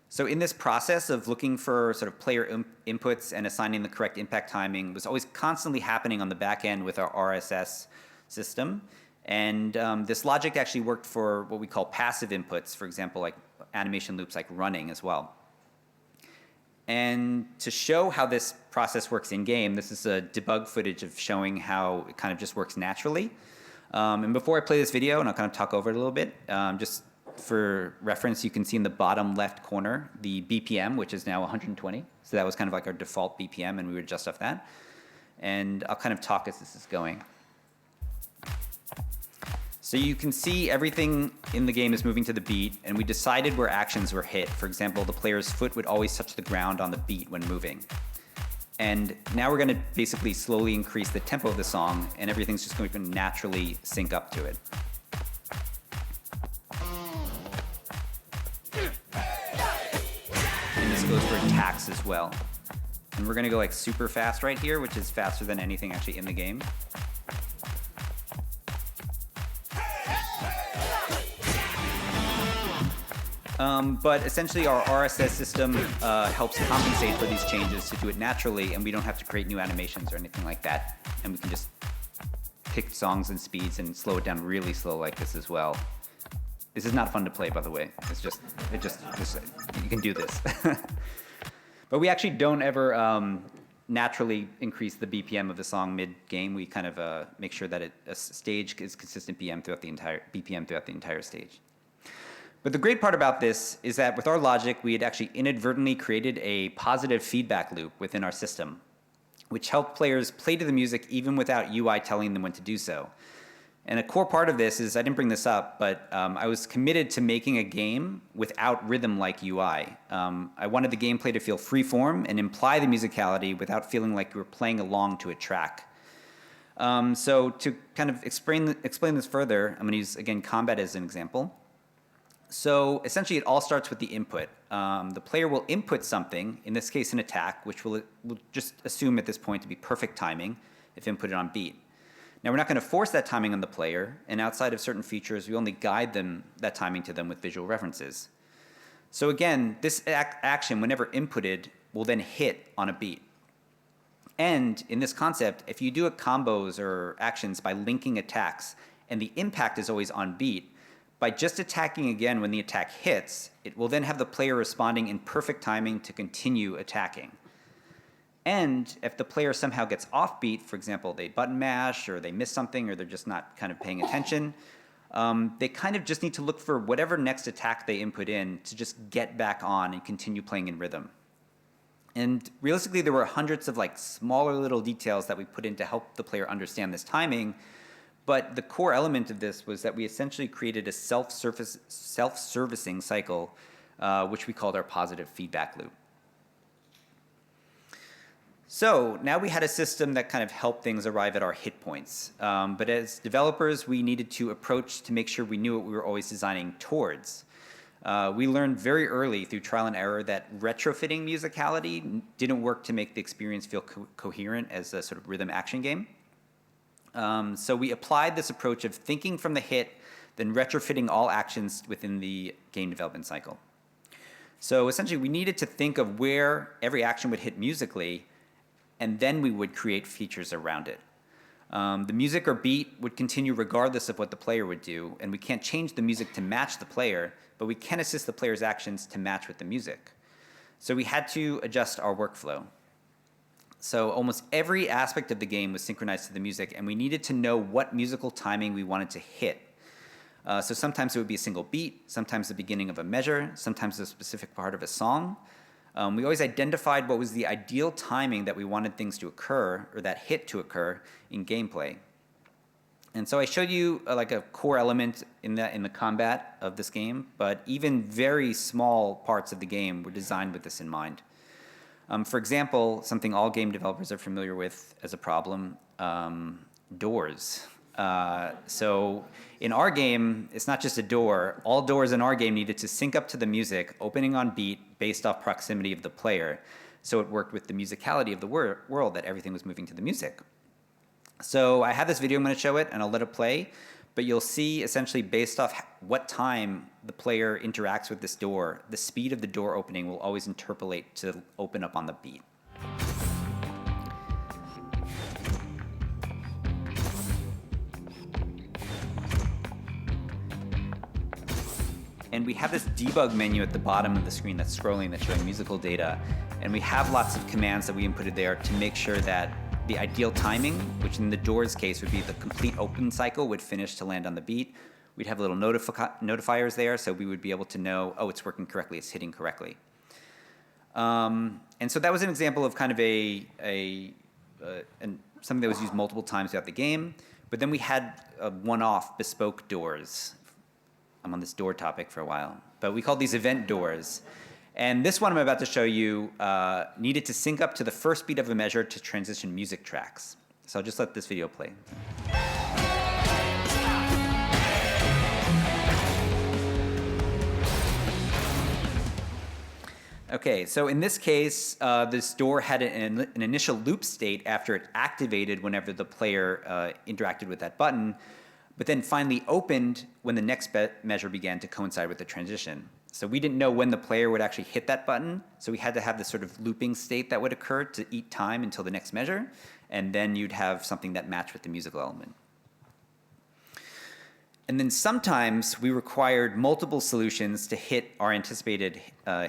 So in this process of looking for sort of player inputs and assigning the correct impact timing was always constantly happening on the back end with our RSS system. And this logic actually worked for what we call passive inputs, for example, like animation loops like running as well. And to show how this process works in-game, this is a debug footage of showing how it kind of just works naturally. And before I play this video, and I'll kind of talk over it a little bit, just for reference, you can see in the bottom left corner the BPM, which is now 120. So that was kind of like our default BPM, and we would adjust off that. And I'll kind of talk as this is going. So you can see everything in the game is moving to the beat, and we decided where actions were hit. For example, the player's foot would always touch the ground on the beat when moving. And now we're going to basically slowly increase the tempo of the song, and everything's just going to naturally sync up to it. And this goes for attacks as well. And we're going to go like super fast right here, which is faster than anything actually in the game. But essentially our RSS system helps compensate for these changes to do it naturally, and we don't have to create new animations or anything like that. And we can just pick songs and speeds and slow it down really slow like this as well. This is not fun to play, by the way. It's just you can do this. But we actually don't ever naturally increase the BPM of the song mid-game. We kind of make sure that a stage is consistent BPM throughout the entire stage. But the great part about this is that with our logic, we had actually inadvertently created a positive feedback loop within our system, which helped players play to the music even without UI telling them when to do so. And a core part of this is, I didn't bring this up, but I was committed to making a game without rhythm-like UI. I wanted the gameplay to feel free-form and imply the musicality without feeling like you were playing along to a track. So to kind of explain this further, I'm going to use, again, combat as an example. So essentially, it all starts with the input. The player will input something, in this case an attack, which we'll just assume at this point to be perfect timing if inputted on beat. Now, we're not going to force that timing on the player, and outside of certain features, we only guide that timing to them with visual references. So again, this action, whenever inputted, will then hit on a beat. And in this concept, if you do combos or actions by linking attacks, and the impact is always on beat, by just attacking again when the attack hits, it will then have the player responding in perfect timing to continue attacking. And if the player somehow gets off beat, for example, they button mash or they miss something or they're just not kind of paying attention, they kind of just need to look for whatever next attack they input in to just get back on and continue playing in rhythm. And realistically, there were hundreds of like smaller little details that we put in to help the player understand this timing. But the core element of this was that we essentially created a self-servicing cycle, which we called our positive feedback loop. So now we had a system that kind of helped things arrive at our hit points. But as developers, we needed to approach to make sure we knew what we were always designing towards. We learned very early through trial and error that retrofitting musicality didn't work to make the experience feel coherent as a sort of rhythm action game. So we applied this approach of thinking from the hit, then retrofitting all actions within the game development cycle. So essentially, we needed to think of where every action would hit musically, and then we would create features around it. The music or beat would continue regardless of what the player would do, and we can't change the music to match the player, but we can assist the player's actions to match with the music. So we had to adjust our workflow. So almost every aspect of the game was synchronized to the music, and we needed to know what musical timing we wanted to hit. So sometimes it would be a single beat, sometimes the beginning of a measure, sometimes a specific part of a song. We always identified what was the ideal timing that we wanted things to occur, or that hit to occur, in gameplay. And so I showed you like a core element in the combat of this game, but even very small parts of the game were designed with this in mind. For example, something all game developers are familiar with as a problem, doors. So in our game, it's not just a door. All doors in our game needed to sync up to the music, opening on beat based off proximity of the player. So it worked with the musicality of the world, that everything was moving to the music. So I have this video, I'm going to show it, and I'll let it play. But you'll see, essentially, based off what time the player interacts with this door, the speed of the door opening will always interpolate to open up on the beat. And we have this debug menu at the bottom of the screen that's scrolling, that's showing musical data. And we have lots of commands that we inputted there to make sure that the ideal timing, which in the doors case would be the complete open cycle, would finish to land on the beat. We'd have little notifiers there, so we would be able to know, oh, it's working correctly, it's hitting correctly. And so that was an example of kind of something that was used multiple times throughout the game. But then we had one-off bespoke doors. I'm on this door topic for a while, but we called these event doors. And this one I'm about to show you needed to sync up to the first beat of a measure to transition music tracks. So I'll just let this video play. Okay, so in this case, this door had an initial loop state after it activated whenever the player interacted with that button, but then finally opened when the next measure began to coincide with the transition. So we didn't know when the player would actually hit that button, so we had to have this sort of looping state that would occur to eat time until the next measure, and then you'd have something that matched with the musical element. And then sometimes we required multiple solutions to hit our anticipated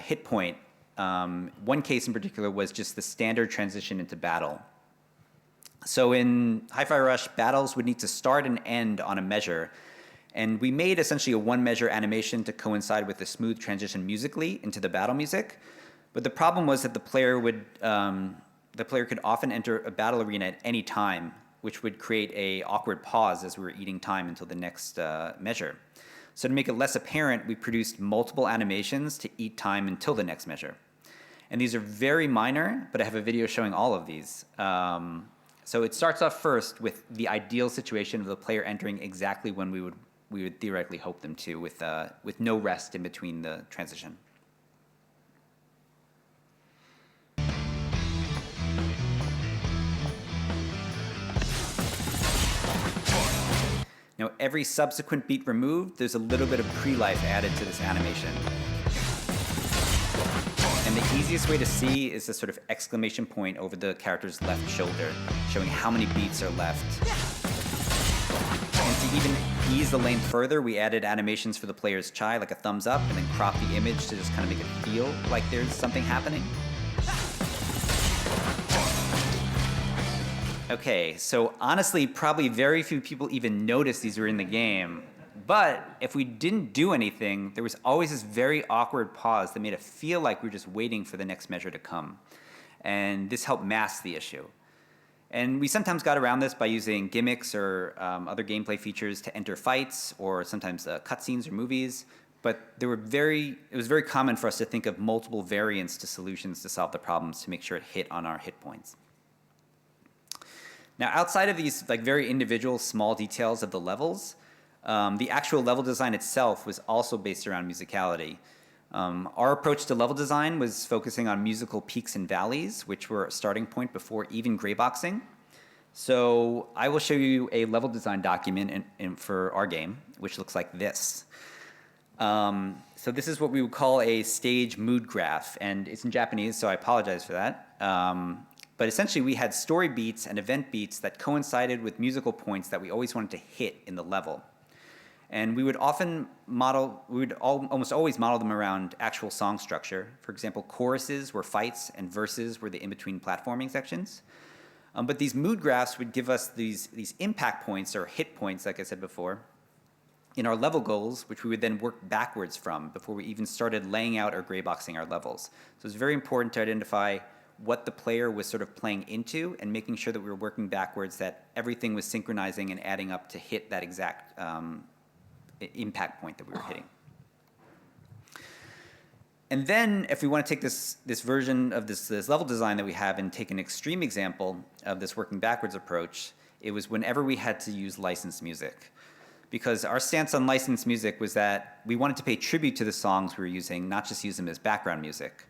hit point. One case in particular was just the standard transition into battle. So in Hi-Fi Rush, battles would need to start and end on a measure. And we made essentially a one-measure animation to coincide with the smooth transition musically into the battle music. But the problem was that the player could often enter a battle arena at any time, which would create a awkward pause as we were eating time until the next measure. So to make it less apparent, we produced multiple animations to eat time until the next measure. And these are very minor, but I have a video showing all of these. So it starts off first with the ideal situation of the player entering exactly when we would theoretically hope them to, with no rest in between the transition. Now, every subsequent beat removed, there's a little bit of pre-life added to this animation. And the easiest way to see is the sort of exclamation point over the character's left shoulder, showing how many beats are left. And to even ease the length further, we added animations for the player's chai, like a thumbs up, and then crop the image to just kind of make it feel like there's something happening. Okay, so honestly, probably very few people even noticed these were in the game. But if we didn't do anything, there was always this very awkward pause that made it feel like we were just waiting for the next measure to come. And this helped mask the issue. And we sometimes got around this by using gimmicks or other gameplay features to enter fights, or sometimes cutscenes or movies. But it was very common for us to think of multiple variants to solutions to solve the problems to make sure it hit on our hit points. Now, outside of these very individual small details of the levels, the actual level design itself was also based around musicality. Our approach to level design was focusing on musical peaks and valleys, which were a starting point before even grayboxing. So I will show you a level design document for our game, which looks like this. So this is what we would call a stage mood graph, and it's in Japanese, so I apologize for that. But essentially, we had story beats and event beats that coincided with musical points that we always wanted to hit in the level. And we would almost always model them around actual song structure. For example, choruses were fights and verses were the in-between platforming sections. But these mood graphs would give us these impact points or hit points, like I said before, in our level goals, which we would then work backwards from before we even started laying out or grayboxing our levels. So it's very important to identify what the player was sort of playing into and making sure that we were working backwards, that everything was synchronizing and adding up to hit that exact impact point that we were hitting. And then if we want to take this version of this level design that we have and take an extreme example of this working backwards approach, it was whenever we had to use licensed music. Because our stance on licensed music was that we wanted to pay tribute to the songs we were using, not just use them as background music.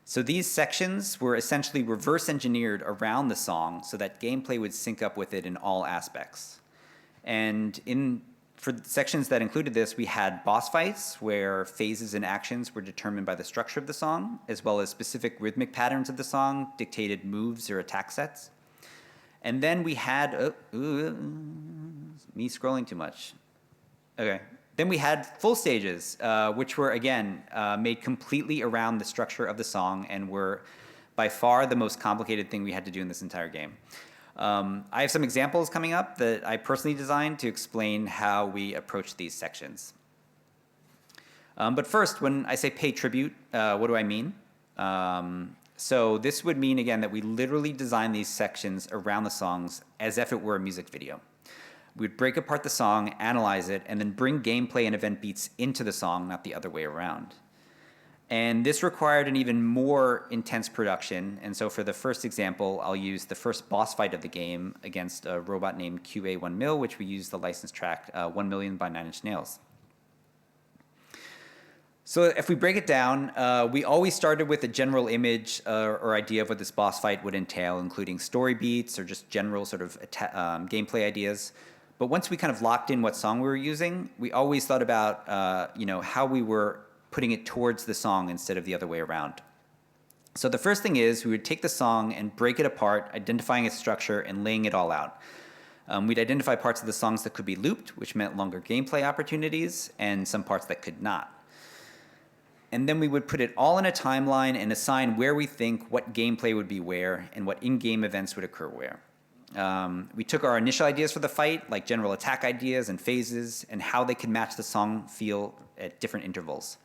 So these sections were essentially reverse engineered around the song so that gameplay would sync up with it in all aspects. And for sections that included this, we had boss fights where phases and actions were determined by the structure of the song, as well as specific rhythmic patterns of the song dictated moves or attack sets. And then we had, me scrolling too much. Okay. Then we had full stages, which were, again, made completely around the structure of the song and were by far the most complicated thing we had to do in this entire game. I have some examples coming up that I personally designed to explain how we approach these sections. But first, when I say pay tribute, what do I mean? So this would mean, again, that we literally design these sections around the songs as if it were a music video. We'd break apart the song, analyze it, and then bring gameplay and event beats into the song, not the other way around. And this required an even more intense production. And so for the first example, I'll use the first boss fight of the game against a robot named QA1mil, which we use the license track 1 Million by Nine Inch Nails. So if we break it down, we always started with a general image or idea of what this boss fight would entail, including story beats or just general sort of gameplay ideas. But once we kind of locked in what song we were using, we always thought about how we were putting it towards the song instead of the other way around. So the first thing is we would take the song and break it apart, identifying its structure and laying it all out. We'd identify parts of the songs that could be looped, which meant longer gameplay opportunities, and some parts that could not. And then we would put it all in a timeline and assign where we think what gameplay would be where and what in-game events would occur where. We took our initial ideas for the fight, like general attack ideas and phases, and how they could match the song feel at different intervals.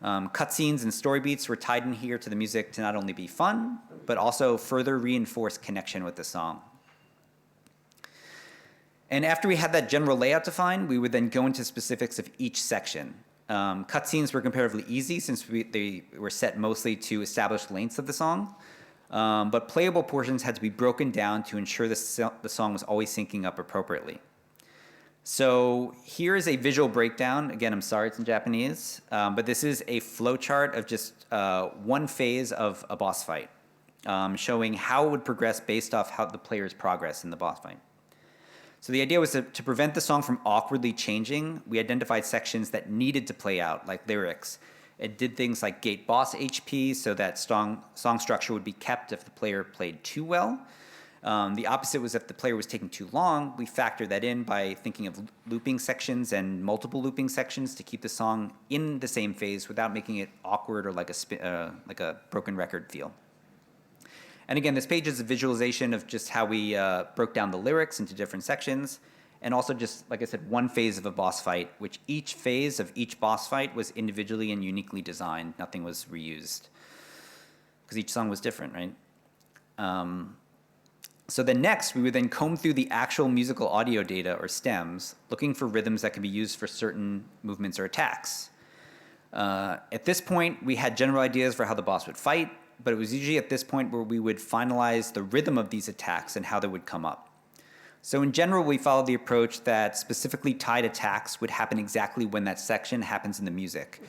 Cutscenes and story beats were tied in here to the music to not only be fun, but also further reinforce connection with the song. And after we had that general layout defined, we would then go into specifics of each section. Cutscenes were comparatively easy since they were set mostly to establish lengths of the song, but playable portions had to be broken down to ensure the song was always syncing up appropriately. So here is a visual breakdown. Again, I'm sorry it's in Japanese, but this is a flowchart of just one phase of a boss fight, showing how it would progress based off how the player's progress in the boss fight. So the idea was to prevent the song from awkwardly changing, we identified sections that needed to play out, like lyrics. It did things like gate boss HP so that song structure would be kept if the player played too well. The opposite was if the player was taking too long, we factored that in by thinking of looping sections and multiple looping sections to keep the song in the same phase without making it awkward or like a broken record feel. And again, this page is a visualization of just how we broke down the lyrics into different sections, and also just, like I said, one phase of a boss fight, which each phase of each boss fight was individually and uniquely designed. Nothing was reused, because each song was different, right? So then next, we would then comb through the actual musical audio data, or stems, looking for rhythms that could be used for certain movements or attacks. At this point, we had general ideas for how the boss would fight, but it was usually at this point where we would finalize the rhythm of these attacks and how they would come up. So in general, we followed the approach that specifically tied attacks would happen exactly when that section happens in the music,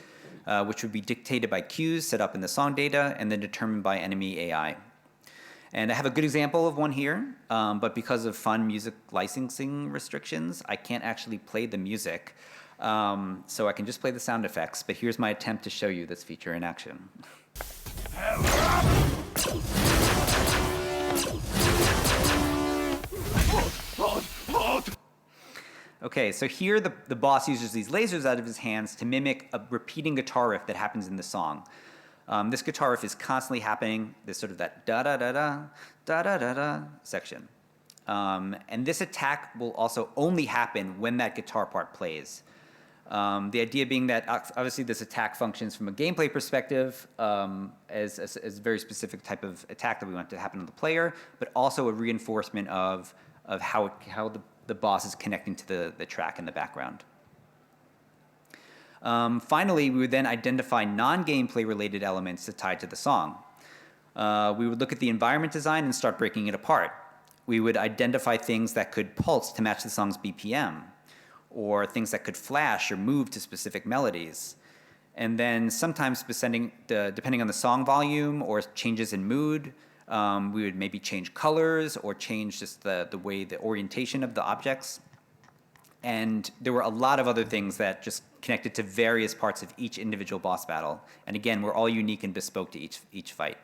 which would be dictated by cues set up in the song data and then determined by enemy AI. And I have a good example of one here, but because of fun music licensing restrictions, I can't actually play the music. So I can just play the sound effects, but here's my attempt to show you this feature in action. Okay, so here the boss uses these lasers out of his hands to mimic a repeating guitar riff that happens in the song. This guitar riff is constantly happening, this sort of that da-da-da-da, da-da-da-da section. And this attack will also only happen when that guitar part plays. The idea being that obviously this attack functions from a gameplay perspective as a very specific type of attack that we want to happen to the player, but also a reinforcement of how the boss is connecting to the track in the background. Finally, we would then identify non-gameplay related elements to tie to the song. We would look at the environment design and start breaking it apart. We would identify things that could pulse to match the song's BPM, or things that could flash or move to specific melodies. And then sometimes depending on the song volume or changes in mood, we would maybe change colors or change just the orientation of the objects. And there were a lot of other things that just connected to various parts of each individual boss battle. And again, we're all unique and bespoke to each fight.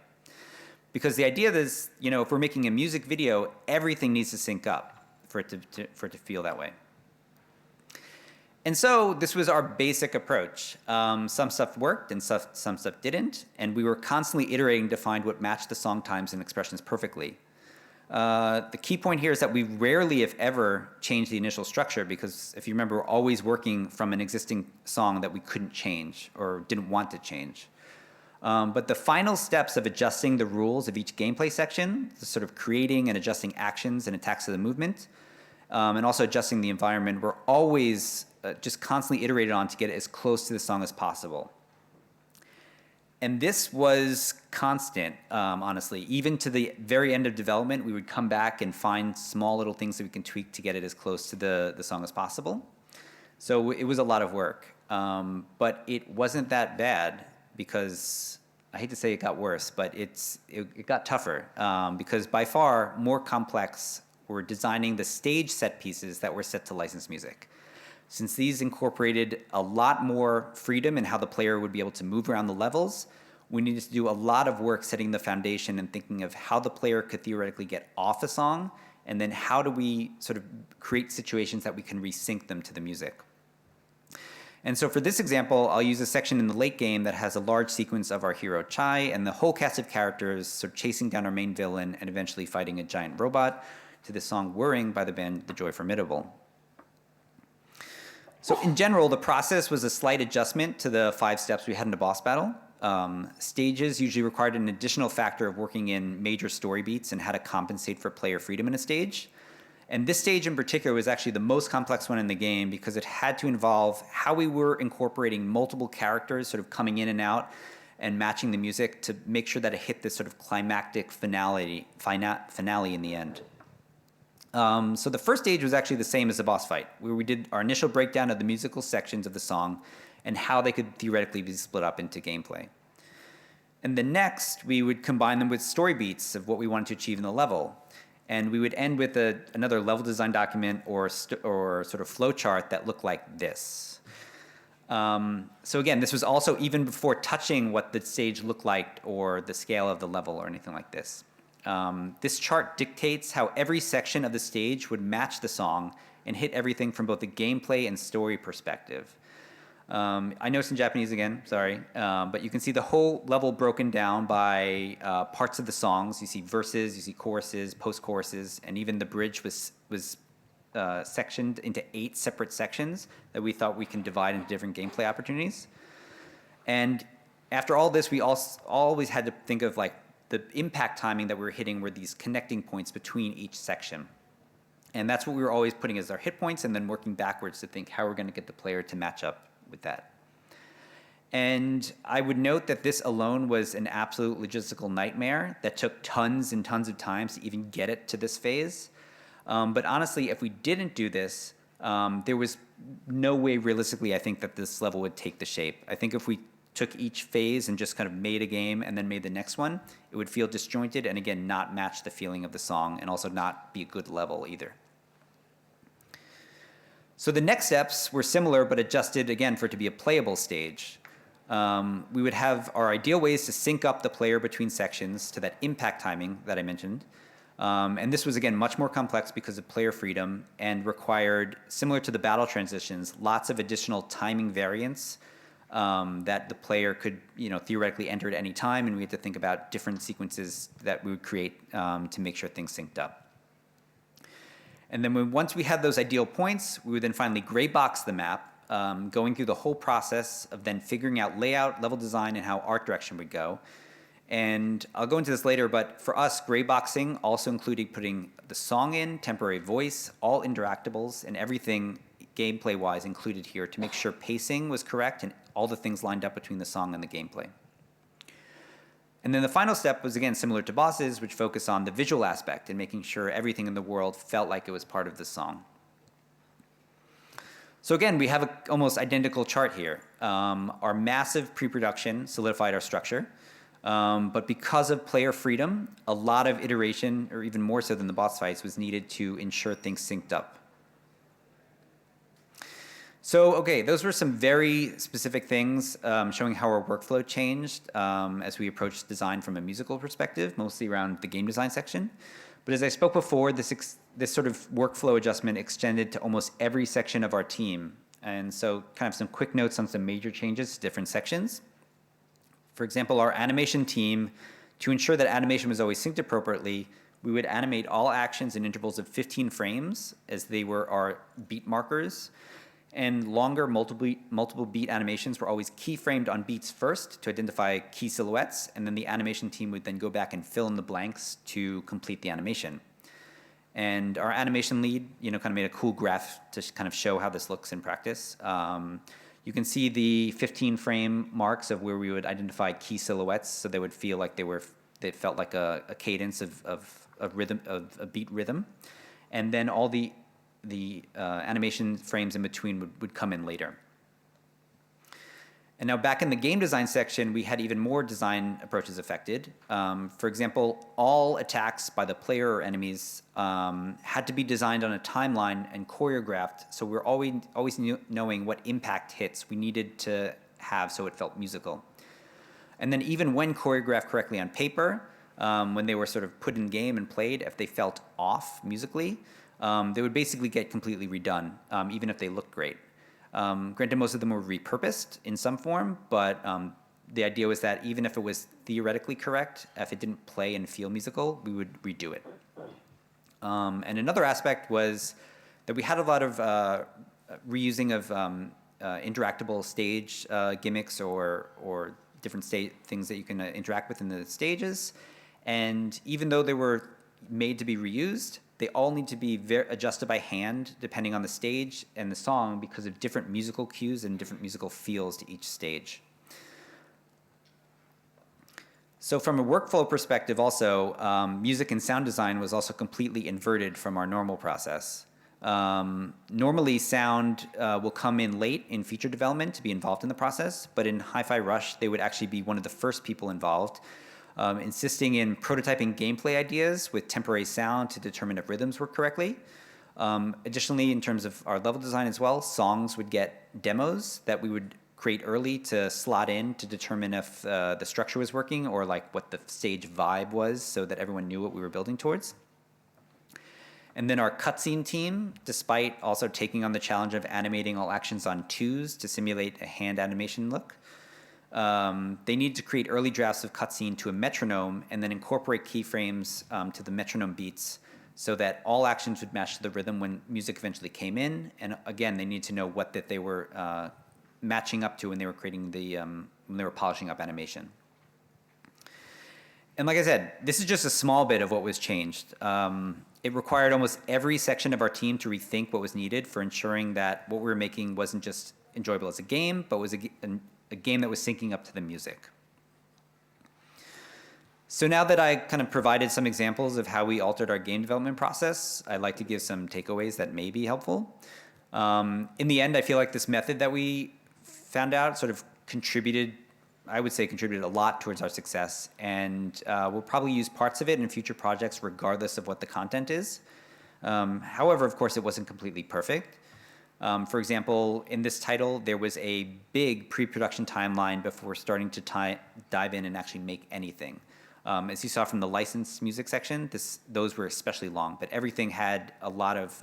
Because the idea is, if we're making a music video, everything needs to sync up for it to feel that way. And so this was our basic approach. Some stuff worked and some stuff didn't, and we were constantly iterating to find what matched the song times and expressions perfectly. The key point here is that we rarely, if ever, change the initial structure because, if you remember, we're always working from an existing song that we couldn't change or didn't want to change. But the final steps of adjusting the rules of each gameplay section, the sort of creating and adjusting actions and attacks to the movement, and also adjusting the environment were always just constantly iterated on to get it as close to the song as possible. And this was constant, honestly. Even to the very end of development, we would come back and find small little things that we can tweak to get it as close to the song as possible. So it was a lot of work. But it wasn't that bad because, I hate to say it got worse, but it got tougher. Because by far, more complex were designing the stage set pieces that were set to licensed music. Since these incorporated a lot more freedom in how the player would be able to move around the levels, we needed to do a lot of work setting the foundation and thinking of how the player could theoretically get off a song, and then how do we sort of create situations that we can resync them to the music. And so for this example, I'll use a section in the late game that has a large sequence of our hero Chai and the whole cast of characters sort of chasing down our main villain and eventually fighting a giant robot to the song Whirring by the band The Joy Formidable. So in general, the process was a slight adjustment to the 5 steps we had in the boss battle. Stages usually required an additional factor of working in major story beats and how to compensate for player freedom in a stage. And this stage in particular was actually the most complex one in the game because it had to involve how we were incorporating multiple characters sort of coming in and out and matching the music to make sure that it hit this sort of climactic finale in the end. So the first stage was actually the same as the boss fight, where we did our initial breakdown of the musical sections of the song and how they could theoretically be split up into gameplay. And then next, we would combine them with story beats of what we wanted to achieve in the level. And we would end with another level design document or sort of flow chart that looked like this. So again, this was also even before touching what the stage looked like or the scale of the level or anything like this. This chart dictates how every section of the stage would match the song and hit everything from both the gameplay and story perspective. I know it's in Japanese again, sorry, but you can see the whole level broken down by parts of the songs. You see verses, you see choruses, post-choruses, and even the bridge was sectioned into 8 separate sections that we thought we can divide into different gameplay opportunities. And after all this, we always had to think of like the impact timing that we were hitting were these connecting points between each section. And that's what we were always putting as our hit points and then working backwards to think how we're going to get the player to match up with that. And I would note that this alone was an absolute logistical nightmare that took tons and tons of time to even get it to this phase. But honestly, if we didn't do this, there was no way realistically I think that this level would take the shape. I think if we took each phase and just kind of made a game and then made the next one, it would feel disjointed and again not match the feeling of the song and also not be a good level either. So the next steps were similar but adjusted again for it to be a playable stage. We would have our ideal ways to sync up the player between sections to that impact timing that I mentioned. And this was, again, much more complex because of player freedom and required, similar to the battle transitions, lots of additional timing variants that the player could, theoretically enter at any time, and we had to think about different sequences that we would create to make sure things synced up. And then once we had those ideal points, we would then finally gray box the map, going through the whole process of then figuring out layout, level design, and how art direction would go. And I'll go into this later, but for us, gray boxing also included putting the song in, temporary voice, all interactables, and everything gameplay-wise included here to make sure pacing was correct and all the things lined up between the song and the gameplay. And then the final step was, again, similar to bosses, which focused on the visual aspect and making sure everything in the world felt like it was part of the song. So again, we have an almost identical chart here. Our massive pre-production solidified our structure. But because of player freedom, a lot of iteration, or even more so than the boss fights, was needed to ensure things synced up. So, okay, those were some very specific things showing how our workflow changed as we approached design from a musical perspective, mostly around the game design section. But as I spoke before, this sort of workflow adjustment extended to almost every section of our team. And so kind of some quick notes on some major changes to different sections. For example, our animation team, to ensure that animation was always synced appropriately, we would animate all actions in intervals of 15 frames as they were our beat markers. And longer multiple beat animations were always keyframed on beats first to identify key silhouettes, and then the animation team would then go back and fill in the blanks to complete the animation. And our animation lead, kind of made a cool graph to kind of show how this looks in practice. You can see the 15 frame marks of where we would identify key silhouettes, so they would feel like they felt like a cadence of rhythm, of a beat rhythm. And then all the animation frames in between would come in later. And now back in the game design section, we had even more design approaches affected. For example, all attacks by the player or enemies had to be designed on a timeline and choreographed, so we're always knowing what impact hits we needed to have so it felt musical. And then even when choreographed correctly on paper, when they were sort of put in game and played, if they felt off musically, they would basically get completely redone, even if they looked great. Granted, most of them were repurposed in some form, but the idea was that even if it was theoretically correct, if it didn't play and feel musical, we would redo it. And another aspect was that we had a lot of reusing of interactable stage gimmicks or different things that you can interact with in the stages. And even though they were made to be reused, they all need to be adjusted by hand depending on the stage and the song because of different musical cues and different musical feels to each stage. So from a workflow perspective also, music and sound design was also completely inverted from our normal process. Normally sound will come in late in feature development to be involved in the process, but in Hi-Fi Rush, they would actually be one of the first people involved, insisting in prototyping gameplay ideas with temporary sound to determine if rhythms work correctly. Additionally, in terms of our level design as well, songs would get demos that we would create early to slot in to determine if the structure was working or like what the stage vibe was so that everyone knew what we were building towards. And then our cutscene team, despite also taking on the challenge of animating all actions on twos to simulate a hand animation look, they need to create early drafts of cutscene to a metronome and then incorporate keyframes to the metronome beats so that all actions would match the rhythm when music eventually came in. And again, they need to know what that they were matching up to when they were creating when they were polishing up animation. And like I said, this is just a small bit of what was changed. It required almost every section of our team to rethink what was needed for ensuring that what we were making wasn't just enjoyable as a game, but was a game that was syncing up to the music. So now that I kind of provided some examples of how we altered our game development process, I'd like to give some takeaways that may be helpful. In the end, I feel like this method that we found out sort of contributed a lot towards our success, and we'll probably use parts of it in future projects regardless of what the content is. However, of course, it wasn't completely perfect. For example, in this title, there was a big pre-production timeline before starting to dive in and actually make anything. As you saw from the licensed music section, those were especially long, but everything had a lot of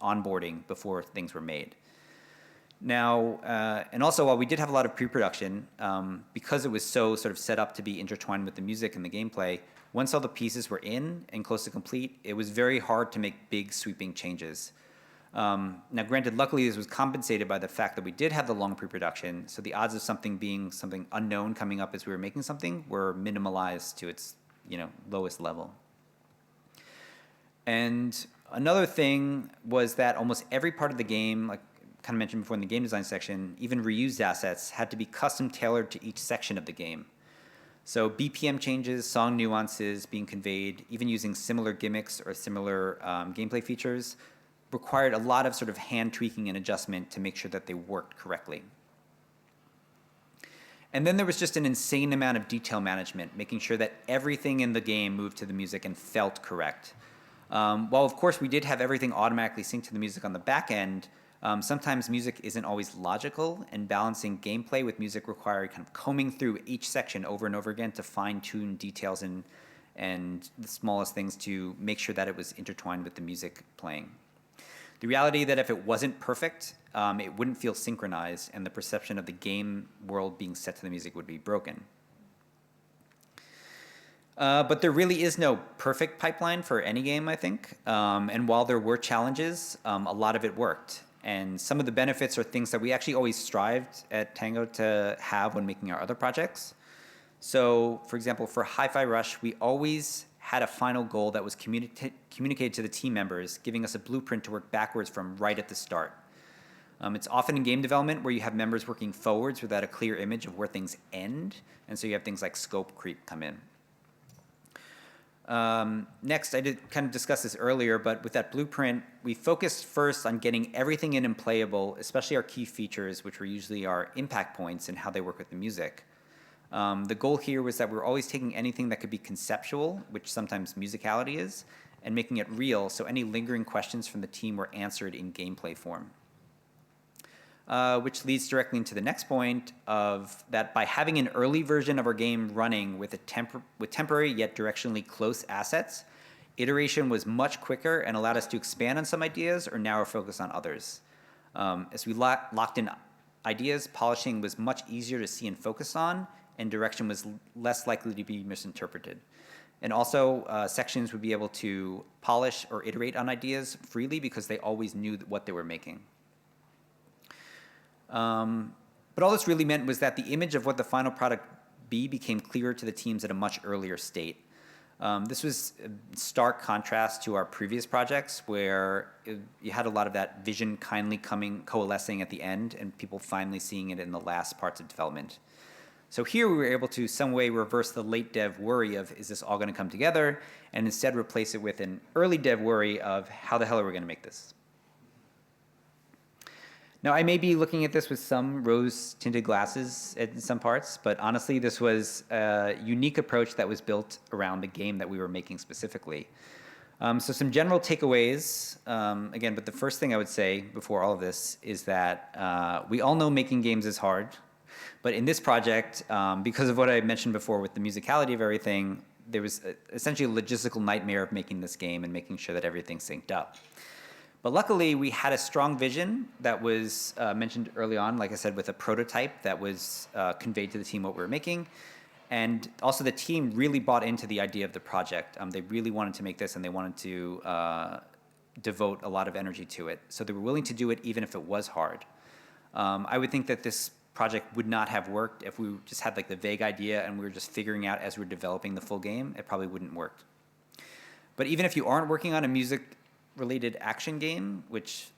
onboarding before things were made. Now, and also while we did have a lot of pre-production, because it was so sort of set up to be intertwined with the music and the gameplay, once all the pieces were in and close to complete, it was very hard to make big sweeping changes. Now, granted, luckily this was compensated by the fact that we did have the long pre-production, so the odds of something being something unknown coming up as we were making something were minimalized to its lowest level. And another thing was that almost every part of the game, like kind of mentioned before in the game design section, even reused assets had to be custom tailored to each section of the game. So BPM changes, song nuances being conveyed, even using similar gimmicks or similar gameplay features required a lot of sort of hand tweaking and adjustment to make sure that they worked correctly. And then there was just an insane amount of detail management, making sure that everything in the game moved to the music and felt correct. While of course we did have everything automatically synced to the music on the back end, sometimes music isn't always logical, and balancing gameplay with music required kind of combing through each section over and over again to fine-tune details and the smallest things to make sure that it was intertwined with the music playing. The reality that if it wasn't perfect, it wouldn't feel synchronized, and the perception of the game world being set to the music would be broken. But there really is no perfect pipeline for any game, I think. And while there were challenges, a lot of it worked. And some of the benefits are things that we actually always strived at Tango to have when making our other projects. So, for example, for Hi-Fi Rush, we always had a final goal that was communicated to the team members, giving us a blueprint to work backwards from right at the start. It's often in game development where you have members working forwards without a clear image of where things end, and so you have things like scope creep come in. Next, I did kind of discuss this earlier, but with that blueprint, we focused first on getting everything in and playable, especially our key features, which were usually our impact points and how they work with the music. The goal here was that we're always taking anything that could be conceptual, which sometimes musicality is, and making it real, so any lingering questions from the team were answered in gameplay form. Which leads directly into the next point of that by having an early version of our game running with temporary yet directionally close assets, iteration was much quicker and allowed us to expand on some ideas or narrow focus on others. As we locked in ideas, polishing was much easier to see and focus on, and direction was less likely to be misinterpreted. And also, sections would be able to polish or iterate on ideas freely because they always knew what they were making. But all this really meant was that the image of what the final product became clearer to the teams at a much earlier state. This was a stark contrast to our previous projects where you had a lot of that vision kindly coalescing at the end and people finally seeing it in the last parts of development. So here we were able to some way reverse the late dev worry of, is this all going to come together? And instead replace it with an early dev worry of, how the hell are we going to make this? Now, I may be looking at this with some rose-tinted glasses in some parts, but honestly, this was a unique approach that was built around the game that we were making specifically. So some general takeaways, again, but the first thing I would say before all of this is that we all know making games is hard, but in this project, because of what I mentioned before with the musicality of everything, there was essentially a logistical nightmare of making this game and making sure that everything synced up. But luckily, we had a strong vision that was mentioned early on, like I said, with a prototype that was conveyed to the team what we were making. And also the team really bought into the idea of the project. They really wanted to make this, and they wanted to devote a lot of energy to it. So they were willing to do it even if it was hard. I would think that this project would not have worked if we just had like the vague idea and we were just figuring out as we were developing the full game. It probably wouldn't work. But even if you aren't working on a music-related action game, which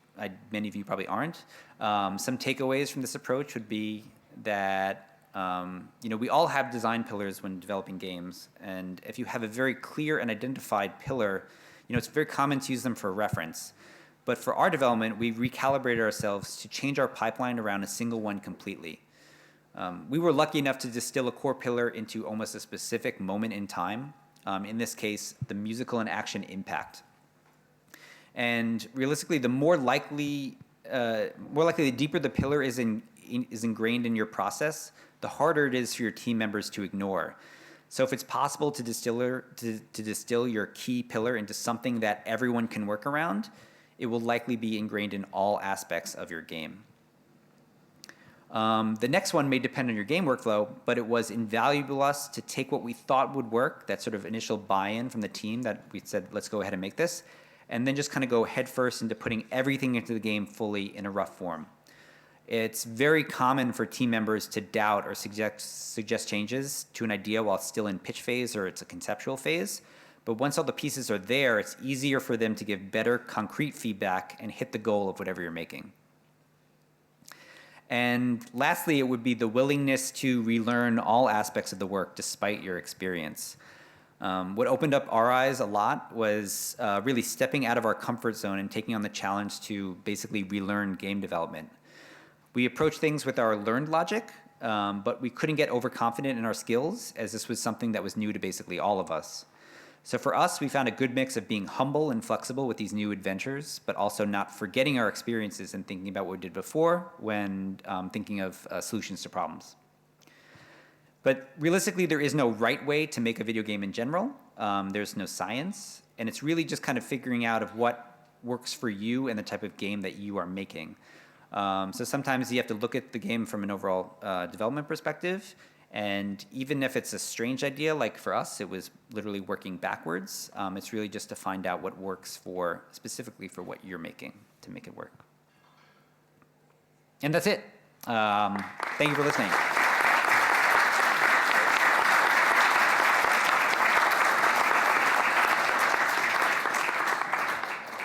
many of you probably aren't, some takeaways from this approach would be that we all have design pillars when developing games, and if you have a very clear and identified pillar, it's very common to use them for reference. But for our development, we recalibrated ourselves to change our pipeline around a single one completely. We were lucky enough to distill a core pillar into almost a specific moment in time. In this case, the musical and action impact. And realistically, the more likely the deeper the pillar is ingrained in your process, the harder it is for your team members to ignore. So if it's possible to distill your key pillar into something that everyone can work around, it will likely be ingrained in all aspects of your game. The next one may depend on your game workflow, but it was invaluable to us to take what we thought would work, that sort of initial buy-in from the team that we said, let's go ahead and make this, and then just kind of go headfirst into putting everything into the game fully in a rough form. It's very common for team members to doubt or suggest changes to an idea while it's still in pitch phase or it's a conceptual phase. But once all the pieces are there, it's easier for them to give better concrete feedback and hit the goal of whatever you're making. And lastly, it would be the willingness to relearn all aspects of the work despite your experience. What opened up our eyes a lot was really stepping out of our comfort zone and taking on the challenge to basically relearn game development. We approached things with our learned logic, but we couldn't get overconfident in our skills as this was something that was new to basically all of us. So for us, we found a good mix of being humble and flexible with these new adventures, but also not forgetting our experiences and thinking about what we did before when thinking of solutions to problems. But realistically, there is no right way to make a video game in general. There's no science, and it's really just kind of figuring out of what works for you and the type of game that you are making. So sometimes you have to look at the game from an overall development perspective, and even if it's a strange idea, like for us, it was literally working backwards, it's really just to find out what works specifically for what you're making to make it work. And that's it. Thank you for listening.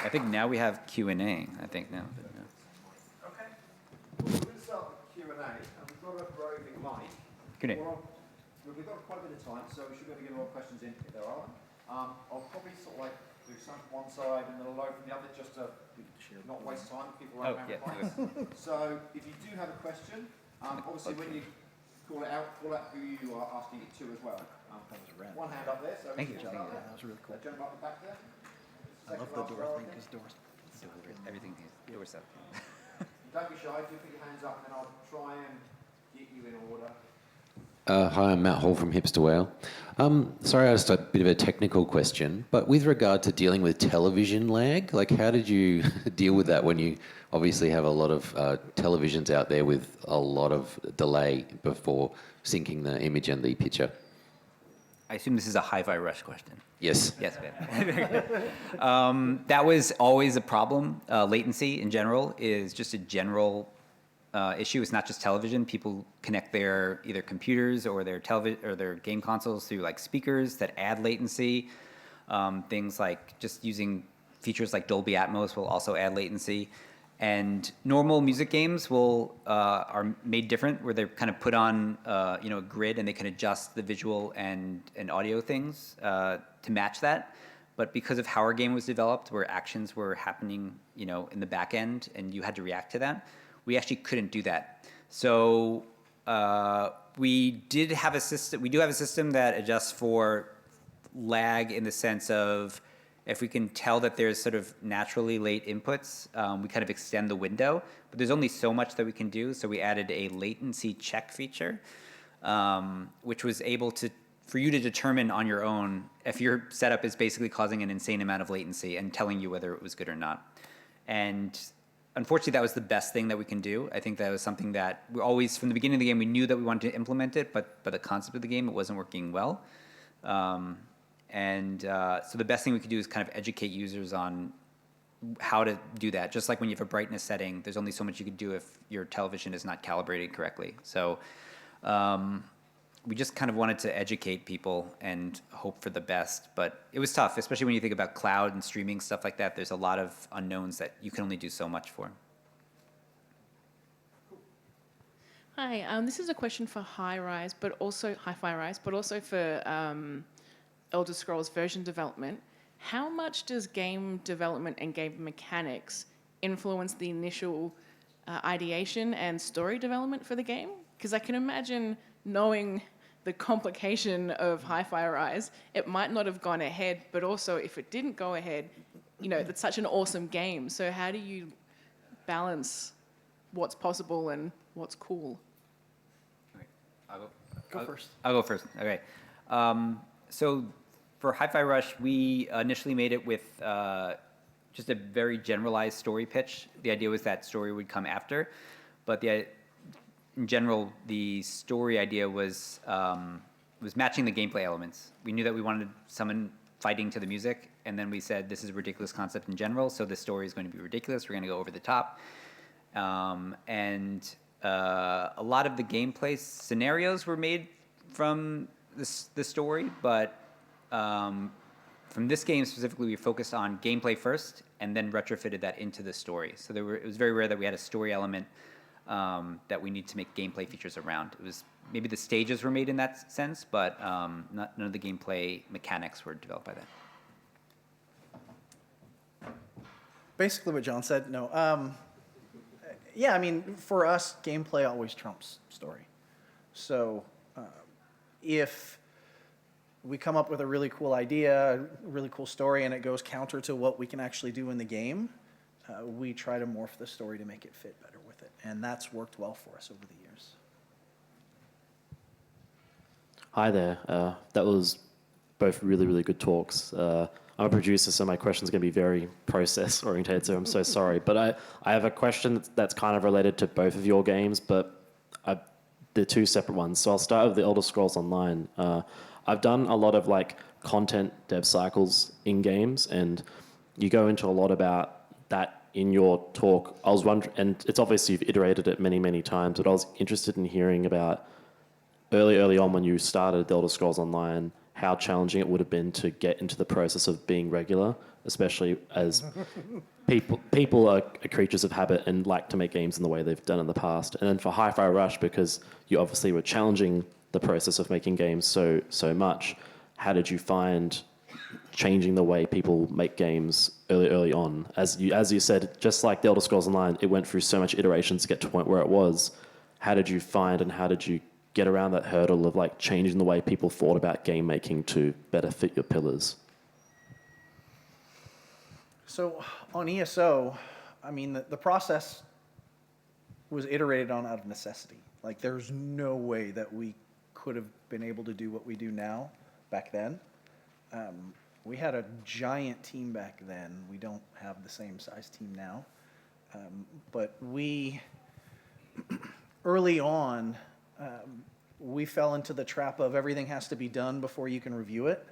I think now we have Q&A, I think now. But, no. Okay. Well, we're going to start with Q&A, and we've got a roving mic. Q&A. We've got quite a bit of time, so we should be able to get a lot of questions in if there are. I'll probably sort of like do some from one side and then a load from the other, just to not waste time. People run around with mics. So if you do have a question, obviously when you call out who you are asking it to as well. One hand up there. So Thank you, John. That was really cool. Gentleman up the back there. I love the door thing because doors. Everything is doors up. Don't be shy. Do put your hands up, and then I'll try and get you in order. Hi, I'm Matt Hall from Hipster Whale. Sorry, I just a bit of a technical question, but with regard to dealing with television lag, like how did you deal with that when you obviously have a lot of televisions out there with a lot of delay before syncing the image and the picture? I assume this is a Hi-Fi Rush question. Yes. Yes, that was always a problem. Latency in general is just a general issue. It's not just television. People connect their either computers or their television or their game consoles through like speakers that add latency. Things like just using features like Dolby Atmos will also add latency. And normal music games are made different, where they're kind of put on a grid, and they can adjust the visual and audio things to match that. But because of how our game was developed, where actions were happening, in the back end, and you had to react to that, we actually couldn't do that. So we did have a system. We do have a system that adjusts for lag in the sense of, if we can tell that there's sort of naturally late inputs, we kind of extend the window. But there's only so much that we can do, so we added a latency check feature, which was able for you to determine on your own if your setup is basically causing an insane amount of latency and telling you whether it was good or not. And unfortunately, that was the best thing that we can do. I think that was something that we always, from the beginning of the game, we knew that we wanted to implement it, but by the concept of the game, it wasn't working well. So the best thing we could do is kind of educate users on how to do that. Just like when you have a brightness setting, there's only so much you could do if your television is not calibrated correctly. So we just kind of wanted to educate people and hope for the best. But it was tough, especially when you think about cloud and streaming, stuff like that. There's a lot of unknowns that you can only do so much for. Hi, this is a question for Hi-Fi Rise, but also for Elder Scrolls version development. How much does game development and game mechanics influence the initial ideation and story development for the game? Because I can imagine, knowing the complication of Hi-Fi Rise, it might not have gone ahead, but also if it didn't go ahead, that's such an awesome game. So how do you balance what's possible and what's cool? Okay. I'll go first. Okay. So for Hi-Fi Rush, we initially made it with just a very generalized story pitch. The idea was that story would come after, but in general, the story idea was matching the gameplay elements. We knew that we wanted someone fighting to the music, and then we said, this is a ridiculous concept in general, so the story is going to be ridiculous. We're going to go over the top. A lot of the gameplay scenarios were made from the story, but from this game specifically, we focused on gameplay first and then retrofitted that into the story. So it was very rare that we had a story element that we need to make gameplay features around. It was maybe the stages were made in that sense, but none of the gameplay mechanics were developed by that. Basically what John said, no. Yeah, I mean, for us, gameplay always trumps story. So if we come up with a really cool idea, a really cool story, and it goes counter to what we can actually do in the game, we try to morph the story to make it fit better with it. And that's worked well for us over the years. Hi there. That was both really, really good talks. I'm a producer, so my question is going to be very process-oriented, so I'm so sorry. But I have a question that's kind of related to both of your games, but they're two separate ones. So I'll start with the Elder Scrolls Online. I've done a lot of content dev cycles in games, and you go into a lot about that in your talk. I was wondering, and it's obvious you've iterated it many, many times, but I was interested in hearing about early on when you started the Elder Scrolls Online, how challenging it would have been to get into the process of being regular especially as people are creatures of habit and like to make games in the way they've done in the past. And then for Hi-Fi Rush, because you obviously were challenging the process of making games so much, how did you find changing the way people make games early on? As you said, just like the Elder Scrolls Online, it went through so much iterations to get to a point where it was. How did you find and how did you get around that hurdle of like changing the way people thought about game making to better fit your pillars? So on ESO, I mean, the process was iterated on out of necessity. Like, there's no way that we could have been able to do what we do now back then. We had a giant team back then. We don't have the same size team now. But early on, we fell into the trap of everything has to be done before you can review it.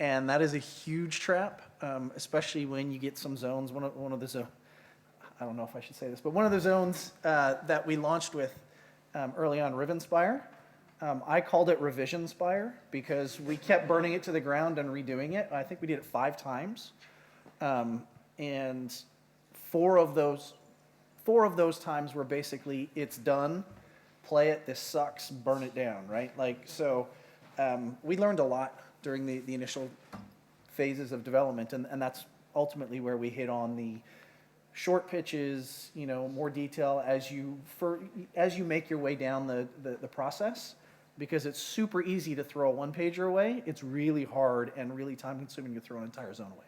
And that is a huge trap, especially when you get some zones. One of the I don't know if I should say this, but one of the zones that we launched with early on, Rivenspire, I called it Revision Spire because we kept burning it to the ground and redoing it. I think we did it 5 times, and four of those times were basically it's done, play it, this sucks, burn it down, right? Like, so we learned a lot during the initial phases of development, and that's ultimately where we hit on the short pitches, more detail as you make your way down the process, because it's super easy to throw a one-pager away. It's really hard and really time-consuming to throw an entire zone away.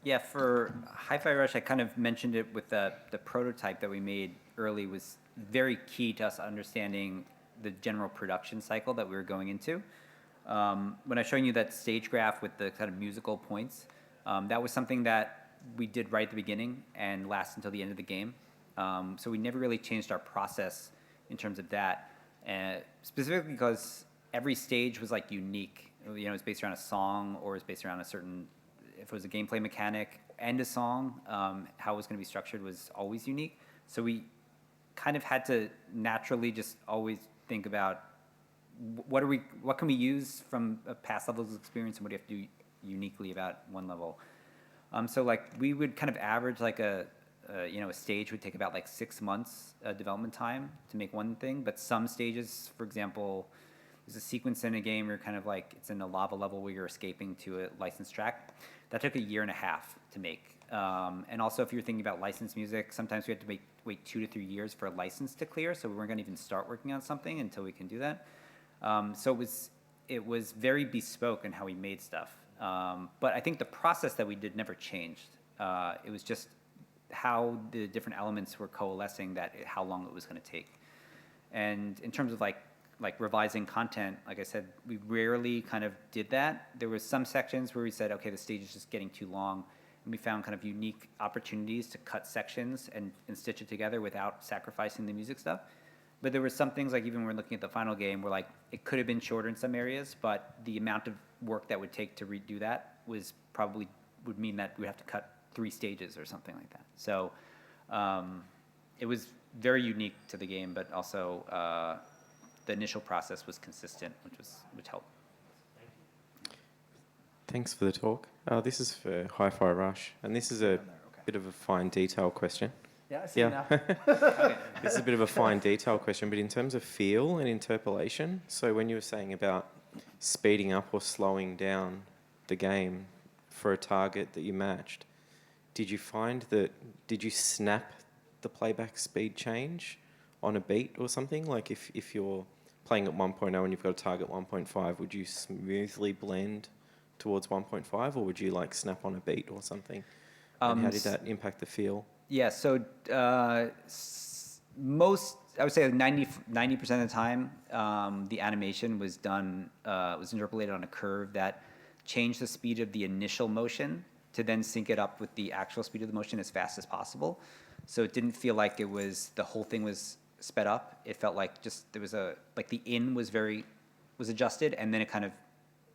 Yeah, for Hi-Fi Rush, I kind of mentioned it with the prototype that we made early was very key to us understanding the general production cycle that we were going into. When I was showing you that stage graph with the kind of musical points, that was something that we did right at the beginning and last until the end of the game. So we never really changed our process in terms of that, specifically because every stage was like unique. It was based around a song or it was based around a certain, if it was a gameplay mechanic and a song, how it was going to be structured was always unique. So we kind of had to naturally just always think about what can we use from a past level's experience and what do you have to do uniquely about one level. So like we would kind of average like a stage would take about like 6 months development time to make one thing, but some stages, for example, there's a sequence in a game where kind of like it's in a lava level where you're escaping to a licensed track. That took 1.5 years to make. And also if you're thinking about licensed music, sometimes we had to wait 2 to 3 years for a license to clear, so we weren't going to even start working on something until we can do that. So it was very bespoke in how we made stuff. But I think the process that we did never changed. It was just how the different elements were coalescing how long it was going to take. And in terms of like revising content, like I said, we rarely kind of did that. There was some sections where we said, okay, the stage is just getting too long. And we found kind of unique opportunities to cut sections and stitch it together without sacrificing the music stuff. But there were some things, like even when we're looking at the final game, where like it could have been shorter in some areas, but the amount of work that would take to redo that would mean that we'd have to cut 3 stages or something like that. So it was very unique to the game, but also the initial process was consistent, which helped. Thanks for the talk. This is for Hi-Fi Rush, and this is a bit of a fine detail question. Yeah, I see it now. This is a bit of a fine detail question, but in terms of feel and interpolation, so when you were saying about speeding up or slowing down the game for a target that you matched, did you snap the playback speed change on a beat or something? Like if you're playing at 1.0 and you've got a target 1.5, would you smoothly blend towards 1.5, or would you like snap on a beat or something? And how did that impact the feel? Yeah, so I would say 90% of the time, the animation was interpolated on a curve that changed the speed of the initial motion to then sync it up with the actual speed of the motion as fast as possible. So it didn't feel like the whole thing was sped up. It felt like just there was the in was adjusted and then it kind of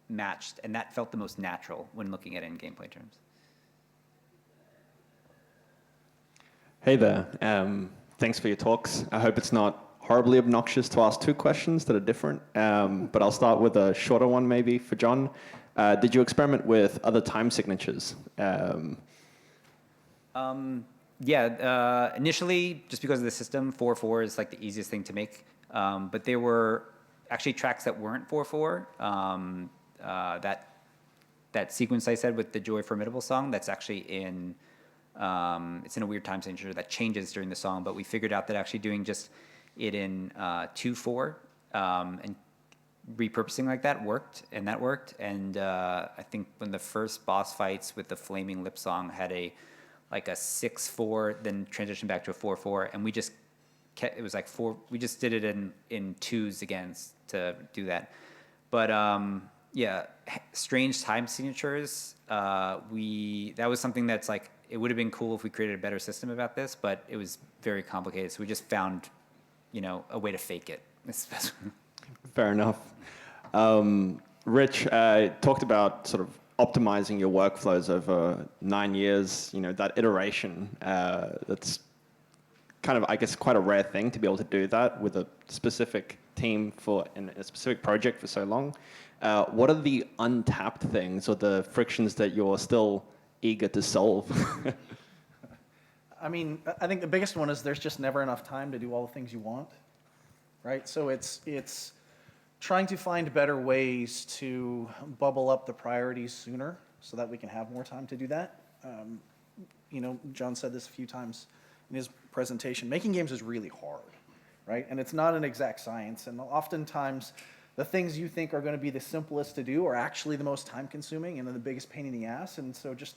matched, and that felt the most natural when looking at it in gameplay terms. Hey there. Thanks for your talks. I hope it's not horribly obnoxious to ask two questions that are different, but I'll start with a shorter one maybe for John. Did you experiment with other time signatures? Initially, just because of the system, 4/4 is like the easiest thing to make. But there were actually tracks that weren't 4/4. That sequence I said with the Joy Formidable song, that's actually in, it's in a weird time signature that changes during the song, but we figured out that actually doing just it in 2/4 and repurposing like that worked, and that worked. And I think when the first boss fights with the Flaming Lip song had a 6/4, then transitioned back to a 4/4, and we just kept, it was like four. We just did it in twos again to do that. But yeah, strange time signatures. That was something that's like, it would have been cool if we created a better system about this, but it was very complicated. So we just found, a way to fake it. Fair enough. Rich talked about sort of optimizing your workflows over 9 years. That iteration, that's kind of, I guess, quite a rare thing to be able to do that with a specific team in a specific project for so long. What are the untapped things or the frictions that you're still eager to solve? I mean, I think the biggest one is there's just never enough time to do all the things you want, right? So it's trying to find better ways to bubble up the priorities sooner so that we can have more time to do that. John said this a few times in his presentation. Making games is really hard, right? And it's not an exact science. And oftentimes, the things you think are going to be the simplest to do are actually the most time-consuming and the biggest pain in the ass. And so just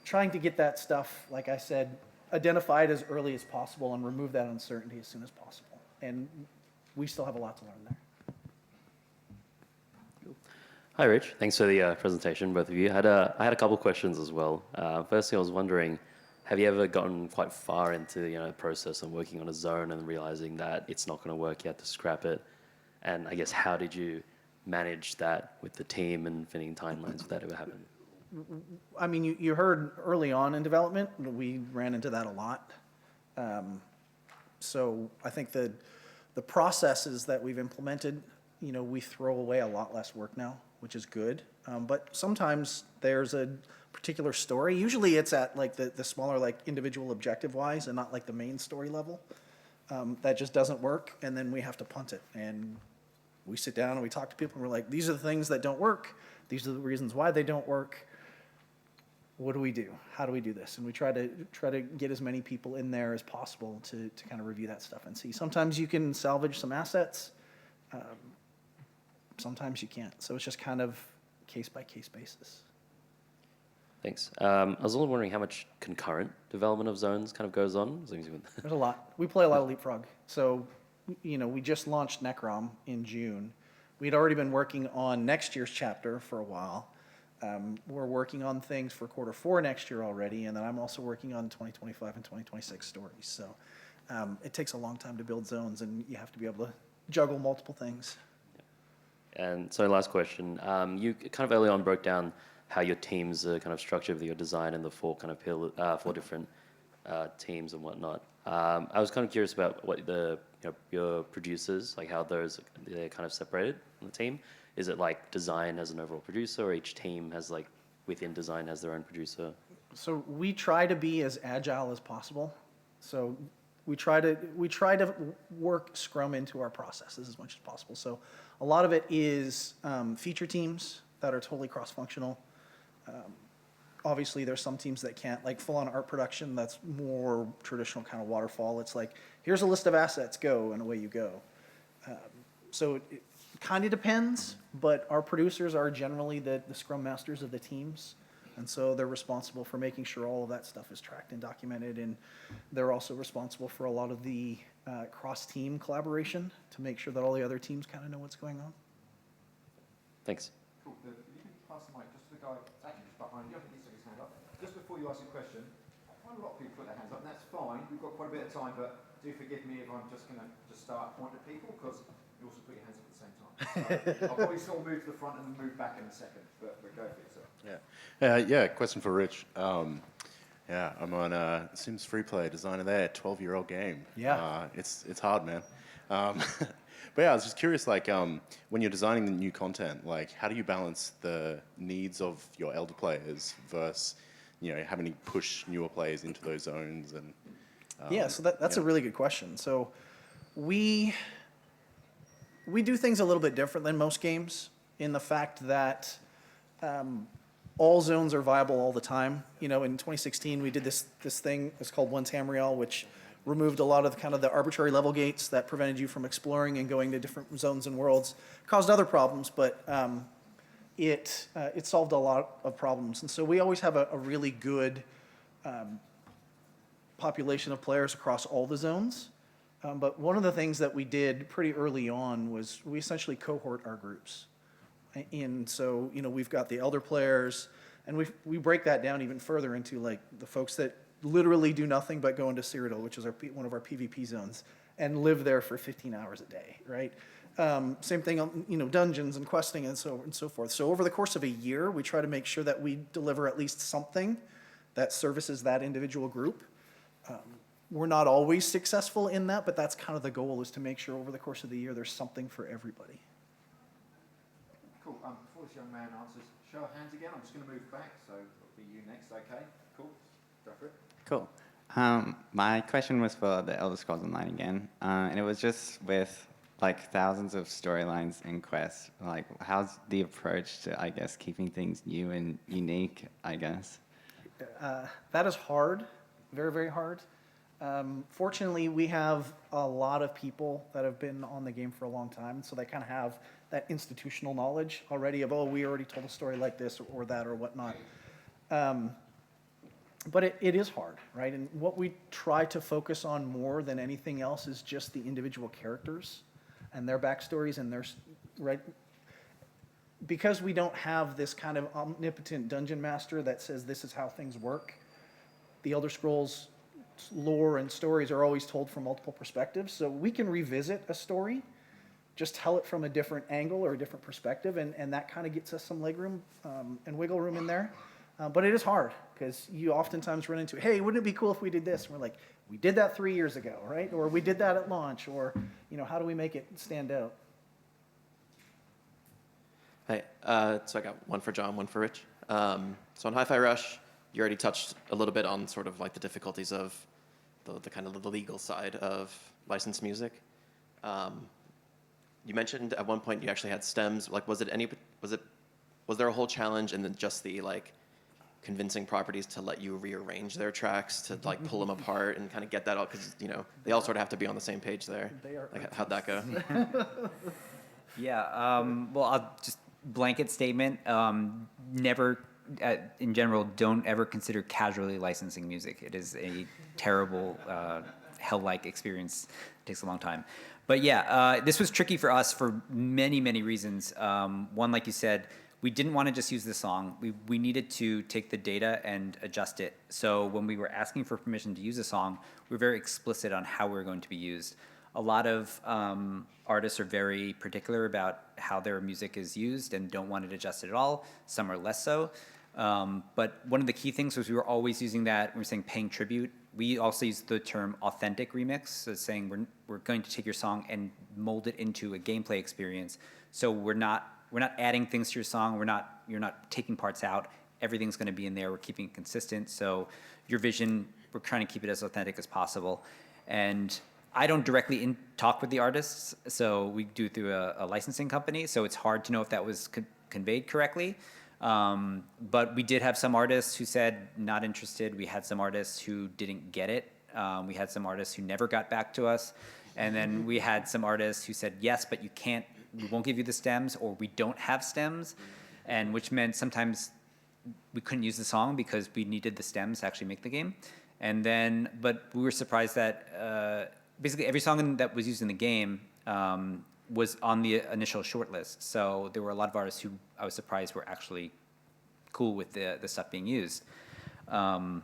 trying to get that stuff, like I said, identified as early as possible and remove that uncertainty as soon as possible. And we still have a lot to learn there. Hi, Rich. Thanks for the presentation, both of you. I had a couple questions as well. Firstly, I was wondering, have you ever gotten quite far into the process and working on a zone and realizing that it's not going to work, you have to scrap it? And I guess, how did you manage that with the team and fitting timelines if that ever happened? I mean, you heard early on in development, we ran into that a lot. So I think the processes that we've implemented, we throw away a lot less work now, which is good. But sometimes there's a particular story. Usually it's at like the smaller, like individual objective wise and not like the main story level. That just doesn't work, and then we have to punt it. And we sit down and we talk to people and we're like, these are the things that don't work. These are the reasons why they don't work. What do we do? How do we do this? And we try to get as many people in there as possible to kind of review that stuff and see. Sometimes you can salvage some assets. Sometimes you can't. So it's just kind of case-by-case basis. Thanks. I was also wondering how much concurrent development of zones kind of goes on. There's a lot. We play a lot of Leapfrog. So, we just launched Necrom in June. We'd already been working on next year's chapter for a while. We're working on things for Q4 next year already, and then I'm also working on 2025 and 2026 stories. So it takes a long time to build zones, and you have to be able to juggle multiple things. And so last question, you kind of early on broke down how your teams are kind of structured with your design and the four different teams and whatnot. I was kind of curious about what your producers, like how they're kind of separated in the team. Is it like design has an overall producer, or each team has within design has their own producer? So we try to be as agile as possible. So we try to work Scrum into our processes as much as possible. So a lot of it is feature teams that are totally cross-functional. Obviously, there's some teams that can't, like full-on art production, that's more traditional kind of waterfall. It's like, here's a list of assets, go, and away you go. So it kind of depends, but our producers are generally the Scrum Masters of the teams. And so they're responsible for making sure all of that stuff is tracked and documented. And they're also responsible for a lot of the cross-team collaboration to make sure that all the other teams kind of know what's going on. Thanks. Cool. You can pass the mic just to the guy actually just behind you. I think he's got his hand up. Just before you ask a question, quite a lot of people put their hands up, and that's fine. We've got quite a bit of time, but do forgive me if I'm just going to start pointing at people, because you also put your hands up at the same time. So I'll probably still move to the front and then move back in a second, but go for it. So. Yeah, question for Rich. I'm on Sims Free Play, designer there, 12-year-old game. Yeah. It's hard, man. But yeah, I was just curious, like, when you're designing the new content, like, how do you balance the needs of your elder players versus, having to push newer players into those zones and Yeah, so that's a yeah. really good question. So we do things a little bit different than most games in the fact that all zones are viable all the time. In 2016 we did this thing. It's called One Tamriel, which removed a lot of kind of the arbitrary level gates that prevented you from exploring and going to different zones and worlds. Caused other problems, but it solved a lot of problems. And so we always have a really good population of players across all the zones. But one of the things that we did pretty early on was we essentially cohort our groups. And so, we've got the elder players, and we break that down even further into like the folks that literally do nothing but go into Cyrodiil, which is one of our PvP zones, and live there for 15 hours a day, right? Same thing on, dungeons and questing and so on and so forth. So over the course of a year, we try to make sure that we deliver at least something that services that individual group. We're not always successful in that, but that's kind of the goal, is to make sure over the course of the year there's something for everybody. Cool. Before this young man answers, show of hands again. I'm just going to move back, so it'll be you next. Okay. Cool. Go for it. Cool. My question was for the Elder Scrolls Online again, and it was just with like thousands of storylines and quests. Like, how's the approach to, I guess, keeping things new and unique? I guess. That is hard, very, very hard. Fortunately, we have a lot of people that have been on the game for a long time, so they kind of have that institutional knowledge already of, oh, we already told a story like this or that or whatnot. But it is hard, right? And what we try to focus on more than anything else is just the individual characters and their backstories and their, right? Because we don't have this kind of omnipotent dungeon master that says this is how things work, the Elder Scrolls lore and stories are always told from multiple perspectives. So we can revisit a story, just tell it from a different angle or a different perspective, and that kind of gets us some legroom and wiggle room in there. But it is hard, because you oftentimes run into, hey, wouldn't it be cool if we did this? And we're like, we did that 3 years ago, right? Or we did that at launch, or how do we make it stand out? Hey, so I got one for John, one for Rich. So on Hi-Fi Rush, you already touched a little bit on sort of like the difficulties of the kind of the legal side of licensed music. You mentioned at one point you actually had stems. Like, was there a whole challenge in just the like convincing properties to let you rearrange their tracks to like pull them apart and kind of get that out, because they all sort of have to be on the same page there. Like, how'd that go? Yeah. Well, I'll just blanket statement. Never, in general, don't ever consider casually licensing music. It is a terrible, hell-like experience. It takes a long time. But yeah, this was tricky for us for many, many reasons. One, like you said, we didn't want to just use the song. We needed to take the data and adjust it. So when we were asking for permission to use a song, we were very explicit on how we were going to be used. A lot of artists are very particular about how their music is used and don't want it adjusted at all. Some are less so. But one of the key things was we were always using that when we were saying paying tribute. We also use the term authentic remix, so saying we're going to take your song and mold it into a gameplay experience. So we're not adding things to your song. You're not taking parts out. Everything's going to be in there. We're keeping it consistent. So your vision, we're trying to keep it as authentic as possible. And I don't directly talk with the artists, so we do through a licensing company. So it's hard to know if that was conveyed correctly. But we did have some artists who said not interested. We had some artists who didn't get it. We had some artists who never got back to us. And then we had some artists who said, yes, but we won't give you the stems, or we don't have stems. And which meant sometimes we couldn't use the song because we needed the stems to actually make the game. And then, but we were surprised that basically every song that was used in the game was on the initial shortlist. So there were a lot of artists who I was surprised were actually cool with the stuff being used. But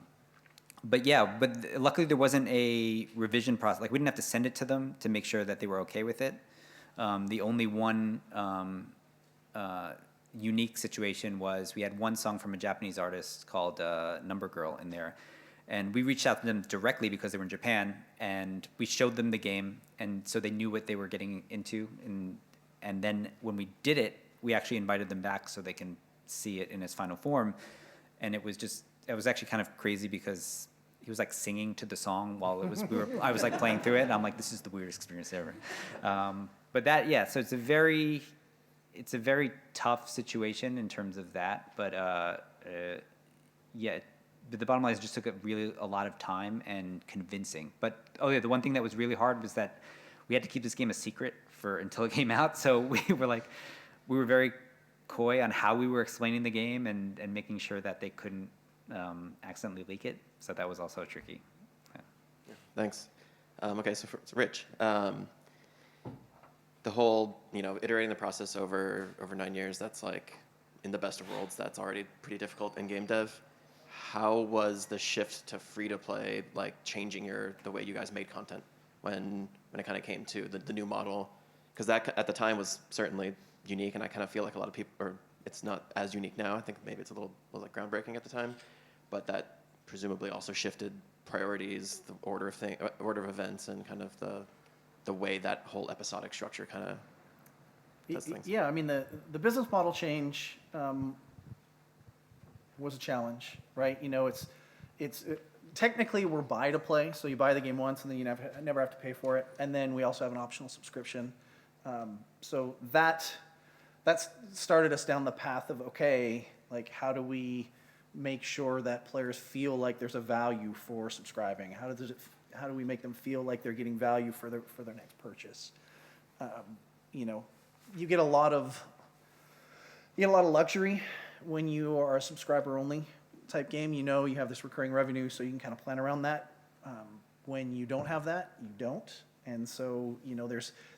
luckily there wasn't a revision process. Like, we didn't have to send it to them to make sure that they were okay with it. The only one unique situation was we had one song from a Japanese artist called Number Girl in there. And we reached out to them directly because they were in Japan, and we showed them the game, and so they knew what they were getting into. And then when we did it, we actually invited them back so they can see it in its final form. And it was actually kind of crazy because he was like singing to the song while I was like playing through it, and I'm like, this is the weirdest experience ever. But so it's a very tough situation in terms of that, but but the bottom line is it just took a lot of time and convincing. But the one thing that was really hard was that we had to keep this game a secret until it came out. So we were very coy on how we were explaining the game and making sure that they couldn't accidentally leak it. So that was also tricky. Yeah. Thanks. Okay, so Rich, the whole, iterating the process over 9 years, that's like, in the best of worlds, that's already pretty difficult in game dev. How was the shift to free-to-play, like, changing the way you guys made content when it kind of came to the new model? Because that, at the time, was certainly unique, and I kind of feel like a lot of people, or it's not as unique now. I think maybe it's was like groundbreaking at the time, but that presumably also shifted priorities, the order of events, and kind of the way that whole episodic structure kind of does things. Yeah, I mean, the business model change was a challenge, right? It's technically we're buy to play, so you buy the game once and then you never have to pay for it, and then we also have an optional subscription. So that started us down the path of, okay, like, how do we make sure that players feel like there's a value for subscribing? How do we make them feel like they're getting value for their next purchase? You get a lot of luxury when you are a subscriber only type game. You have this recurring revenue, so you can kind of plan around that. When you don't have that, you don't. And so,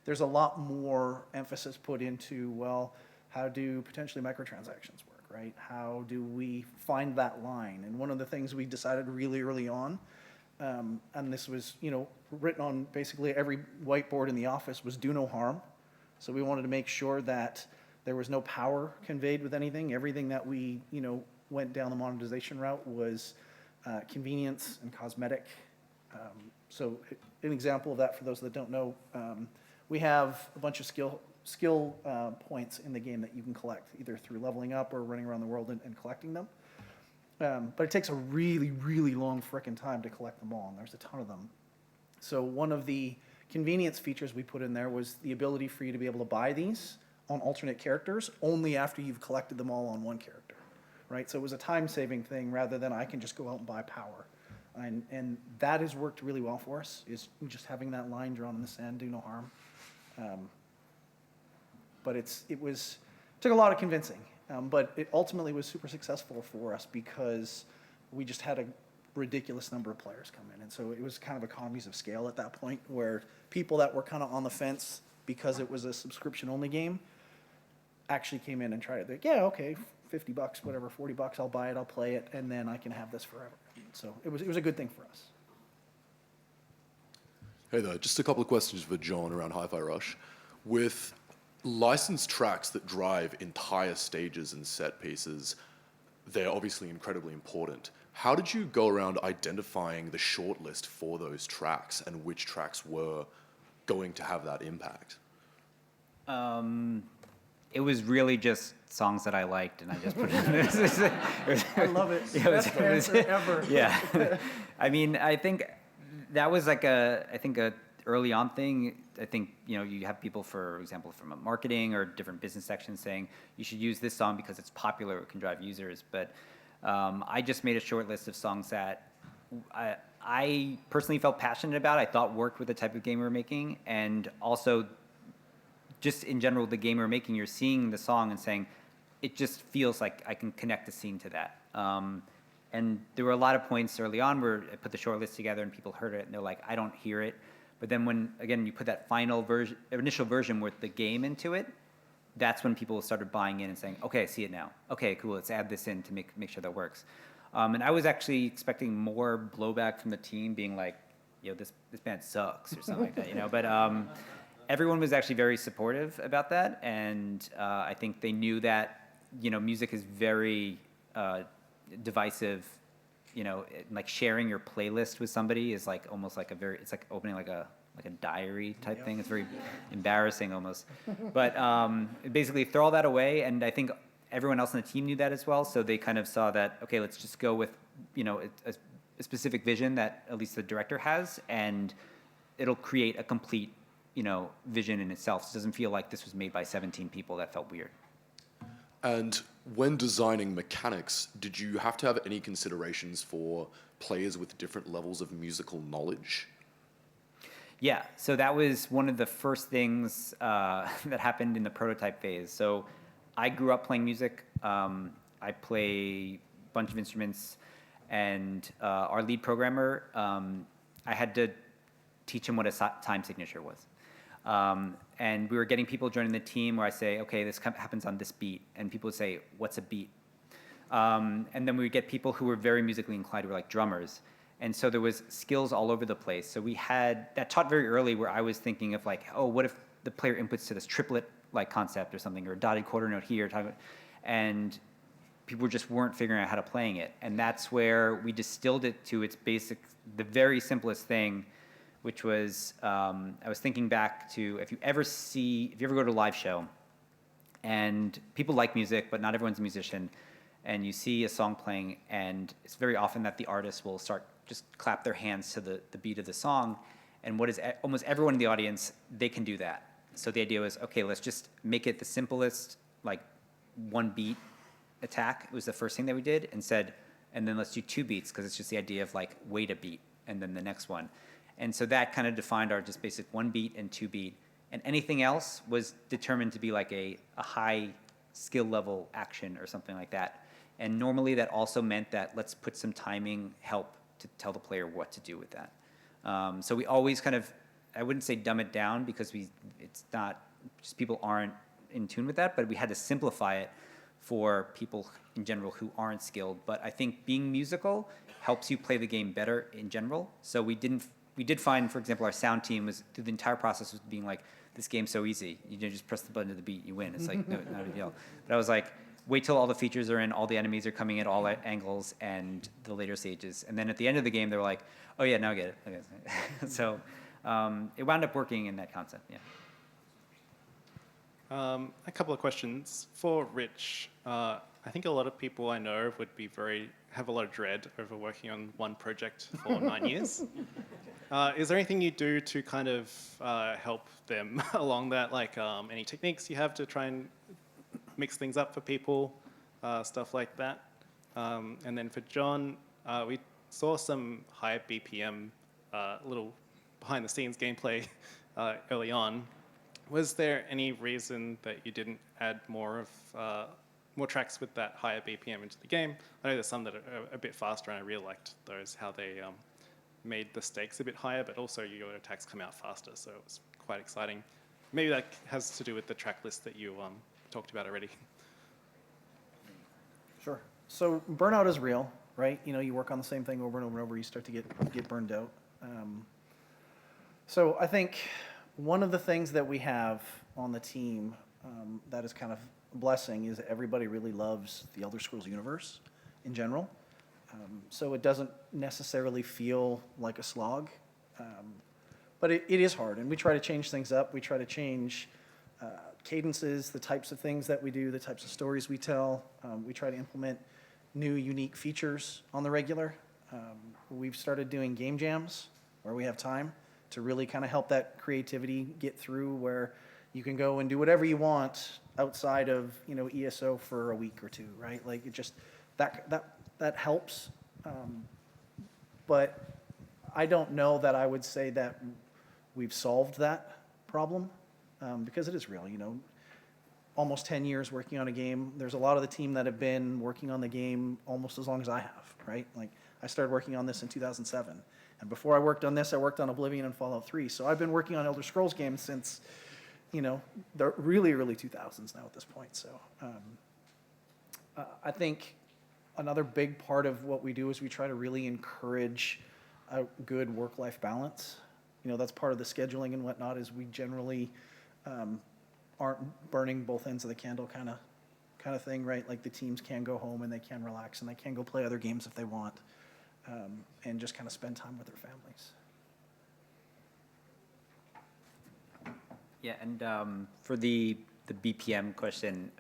there's a lot more emphasis put into, well, how do potentially microtransactions work, right? How do we find that line? And one of the things we decided really early on, and this was, written on basically every whiteboard in the office, was do no harm. So we wanted to make sure that there was no power conveyed with anything. Everything that we, went down the monetization route was convenience and cosmetic. So an example of that, for those that don't know, we have a bunch of skill points in the game that you can collect, either through leveling up or running around the world and collecting them. But it takes a really, really long frickin' time to collect them all, and there's a ton of them. So one of the convenience features we put in there was the ability for you to be able to buy these on alternate characters only after you've collected them all on one character, right? So it was a time-saving thing rather than I can just go out and buy power. And that has worked really well for us, is just having that line drawn in the sand, do no harm. But it took a lot of convincing, but it ultimately was super successful for us because we just had a ridiculous number of players come in. And so it was kind of economies of scale at that point, where people that were kind of on the fence because it was a subscription-only game actually came in and tried it. They're like, yeah, okay, $50, whatever, $40, I'll buy it, I'll play it, and then I can have this forever. So it was a good thing for us. Hey there, just a couple of questions for John around Hi-Fi Rush. With licensed tracks that drive entire stages and set pieces, they're obviously incredibly important. How did you go around identifying the shortlist for those tracks and which tracks were going to have that impact? It was really just songs that I liked, and I just put it in. I love it. Best answer ever. Yeah. I mean, I think that was like a early on thing. I think, you have people, for example, from a marketing or different business sections saying, you should use this song because it's popular, it can drive users. But I just made a short list of songs that I personally felt passionate about, I thought worked with the type of game we were making, and also just in general, the game we're making, you're seeing the song and saying, it just feels like I can connect the scene to that. And there were a lot of points early on where I put the short list together and people heard it and they're like, I don't hear it. But then when, again, you put that initial version with the game into it, that's when people started buying in and saying, okay, I see it now. Okay, cool, let's add this in to make sure that works. And I was actually expecting more blowback from the team being like, this band sucks or something like that, But everyone was actually very supportive about that, and I think they knew that music is very divisive like sharing your playlist with somebody is like almost like it's like opening like a diary type thing. It's very embarrassing almost. But basically throw all that away, and I think everyone else on the team knew that as well. So they kind of saw that, okay, let's just go with, a specific vision that at least the director has, and it'll create a complete, vision in itself. So it doesn't feel like this was made by 17 people. That felt weird. And when designing mechanics, did you have to have any considerations for players with different levels of musical knowledge? Yeah, so that was one of the first things that happened in the prototype phase. So I grew up playing music. I play a bunch of instruments, and our lead programmer, I had to teach him what a time signature was. And we were getting people joining the team where I say, okay, this happens on this beat. And people would say, what's a beat? And then we would get people who were very musically inclined, who were like drummers. And so there was skills all over the place. So we had that taught very early, where I was thinking of like, oh, what if the player inputs to this triplet like concept or something, or a dotted quarter note here, and people just weren't figuring out how to playing it. And that's where we distilled it to its basic, the very simplest thing, which was, I was thinking back to, if you ever go to a live show, and people like music, but not everyone's a musician, and you see a song playing, and it's very often that the artist will start just clap their hands to the beat of the song, and almost everyone in the audience, they can do that. So the idea was, okay, let's just make it the simplest, like one beat attack. It was the first thing that we did, and then let's do 2 beats, because it's just the idea of like wait a beat, and then the next one. And so that kind of defined our just basic 1 beat and 2 beat. And anything else was determined to be like a high skill level action or something like that. And normally that also meant that let's put some timing help to tell the player what to do with that. So we always kind of, I wouldn't say dumb it down, because it's not, just people aren't in tune with that, but we had to simplify it for people in general who aren't skilled. But I think being musical helps you play the game better in general. So we did find, for example, our sound team was, through the entire process, was being like, this game's so easy. You just press the button to the beat, you win. It's like, no, not a big deal. But I was like, wait till all the features are in, all the enemies are coming at all angles, and the later stages. And then at the end of the game, they were like, oh yeah, now I get it. Okay. So it wound up working in that concept, yeah. A couple of questions. For Rich, I think a lot of people I know would have a lot of dread over working on one project for 9 years. Is there anything you do to kind of help them along that, like any techniques you have to try and mix things up for people, stuff like that? And then for John, we saw some high BPM, little behind-the-scenes gameplay early on. Was there any reason that you didn't add more tracks with that higher BPM into the game? I know there's some that are a bit faster, and I really liked those, how they made the stakes a bit higher, but also your attacks come out faster, so it was quite exciting. Maybe that has to do with the track list that you talked about already. Sure. So burnout is real, right? You work on the same thing over and over and over, you start to get burned out. So I think one of the things that we have on the team that is kind of a blessing is that everybody really loves the Elder Scrolls universe in general. So it doesn't necessarily feel like a slog. But it is hard, and we try to change things up. We try to change cadences, the types of things that we do, the types of stories we tell. We try to implement new, unique features on the regular. We've started doing game jams where we have time to really kind of help that creativity get through, where you can go and do whatever you want outside of ESO for a week or two, right? Like it just that helps. But I don't know that I would say that we've solved that problem, because it is real. Almost 10 years working on a game. There's a lot of the team that have been working on the game almost as long as I have, right? Like I started working on this in 2007. And before I worked on this, I worked on Oblivion and Fallout 3. So I've been working on Elder Scrolls games since, the really early 2000s now at this point. So I think another big part of what we do is we try to really encourage a good work-life balance. That's part of the scheduling and whatnot, is we generally aren't burning both ends of the candle kind of thing, right? Like the teams can go home and they can relax and they can go play other games if they want. and just kind of spend time with their families. Yeah, and for the BPM question,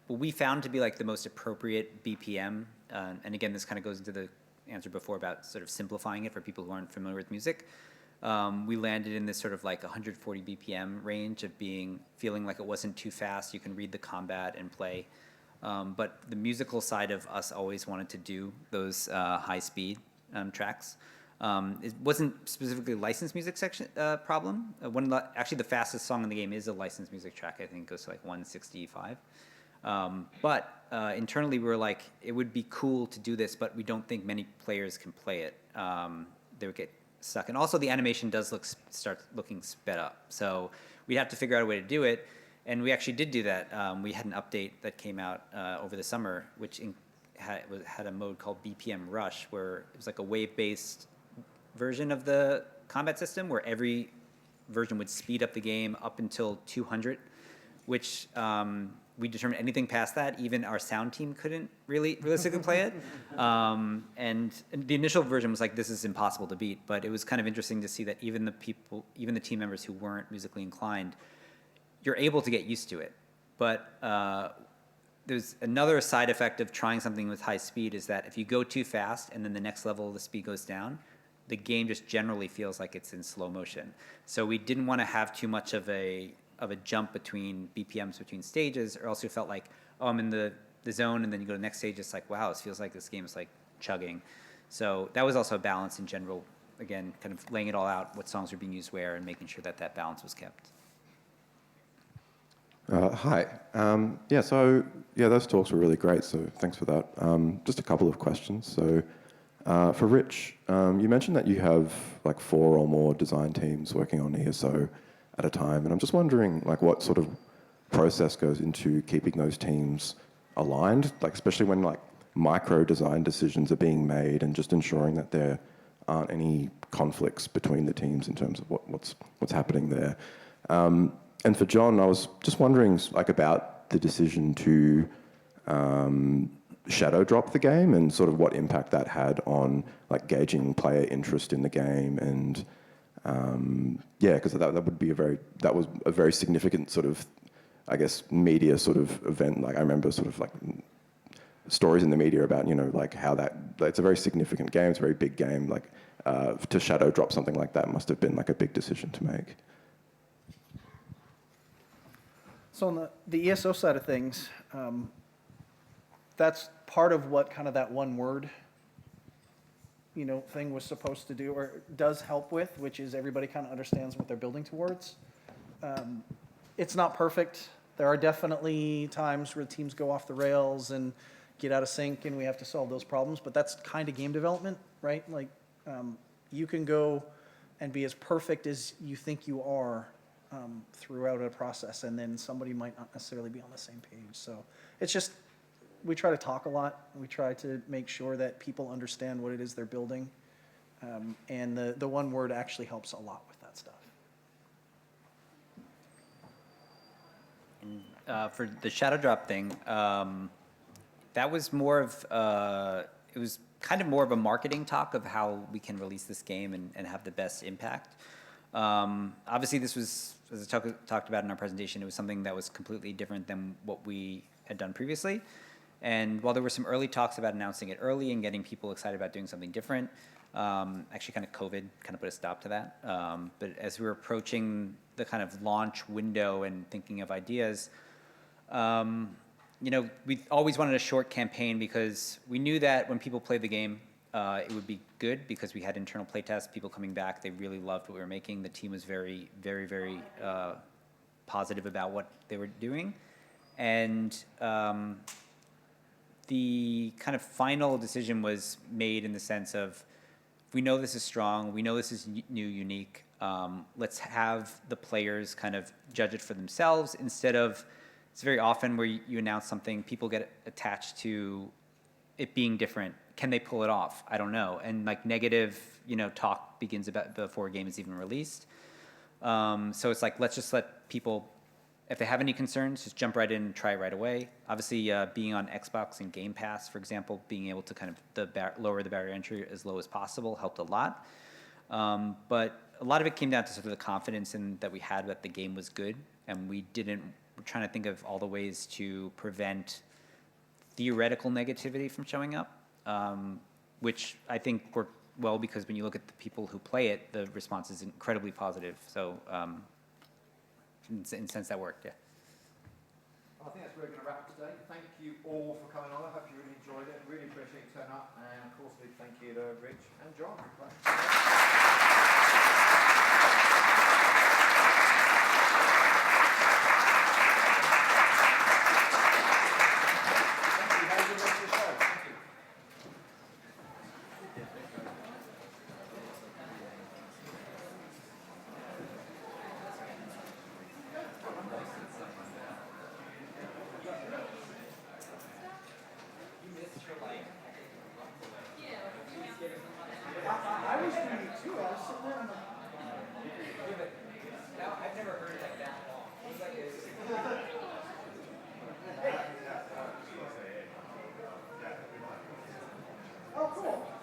what we found to be like the most appropriate BPM, and again, this kind of goes into the answer before about sort of simplifying it for people who aren't familiar with music. We landed in this sort of like 140 BPM range of feeling like it wasn't too fast. You can read the combat and play. But the musical side of us always wanted to do those high speed tracks. It wasn't specifically a licensed music section problem. Actually, the fastest song in the game is a licensed music track. I think it goes to like 165. But internally, we were like, it would be cool to do this, but we don't think many players can play it. They would get stuck. And also, the animation does start looking sped up. So we have to figure out a way to do it. And we actually did do that. We had an update that came out over the summer, which had a mode called BPM Rush, where it was like a wave-based version of the combat system, where every version would speed up the game up until 200, which we determined anything past that, even our sound team couldn't really realistically play it. And the initial version was like, this is impossible to beat, but it was kind of interesting to see that even the team members who weren't musically inclined, you're able to get used to it. But there's another side effect of trying something with high speed is that if you go too fast and then the next level the speed goes down, the game just generally feels like it's in slow motion. So we didn't want to have too much of a jump between BPMs between stages, or else you felt like, oh, I'm in the zone, and then you go to the next stage, it's like, wow, it feels like this game is like chugging. So that was also a balance in general, again, kind of laying it all out, what songs are being used where, and making sure that that balance was kept. Hi. Those talks were really great, so thanks for that. Just a couple of questions. So for Rich, you mentioned that you have like 4 or more design teams working on ESO at a time, and I'm just wondering like what sort of process goes into keeping those teams aligned, like especially when like micro design decisions are being made, and just ensuring that there aren't any conflicts between the teams in terms of what's happening there. And for John, I was just wondering like about the decision to shadow drop the game, and sort of what impact that had on like gauging player interest in the game. And because that was a very significant sort of, I guess, media sort of event. Like I remember sort of like stories in the media about, like how it's a very significant game, it's a very big game. Like to shadow drop something like that must have been like a big decision to make. So on the ESO side of things, that's part of what kind of that one word, thing was supposed to do, or does help with, which is everybody kind of understands what they're building towards. It's not perfect. There are definitely times where teams go off the rails and get out of sync, and we have to solve those problems, but that's kind of game development, right? Like, you can go and be as perfect as you think you are throughout a process, and then somebody might not necessarily be on the same page. So it's just, we try to talk a lot. We try to make sure that people understand what it is they're building. And the one word actually helps a lot with that stuff. For the shadow drop thing, that was more of, it was kind of more of a marketing talk of how we can release this game and have the best impact. Obviously, this was, as I talked about in our presentation, it was something that was completely different than what we had done previously. And while there were some early talks about announcing it early and getting people excited about doing something different, actually kind of COVID kind of put a stop to that. But as we were approaching the kind of launch window and thinking of ideas, we always wanted a short campaign because we knew that when people played the game, it would be good because we had internal playtests, people coming back, they really loved what we were making. The team was very, very, very positive about what they were doing. And the kind of final decision was made in the sense of, we know this is strong, we know this is new, unique, let's have the players kind of judge it for themselves instead of, it's very often where you announce something, people get attached to it being different. Can they pull it off? I don't know. And like negative, talk begins about before a game is even released. So it's like, let's just let people if they have any concerns, just jump right in and try it right away. Obviously, being on Xbox and Game Pass, for example, being able to kind of lower the barrier entry as low as possible helped a lot. But a lot of it came down to sort of the confidence that we had that the game was good, and we're trying to think of all the ways to prevent theoretical negativity from showing up, which I think worked well because when you look at the people who play it, the response is incredibly positive. So in a sense that worked, yeah. Well, I think that's where we're going to wrap up today. Thank you all for coming on. I hope you really enjoyed it. Really appreciate you turning up. And of course, a big thank you to Rich and John. Oh, cool.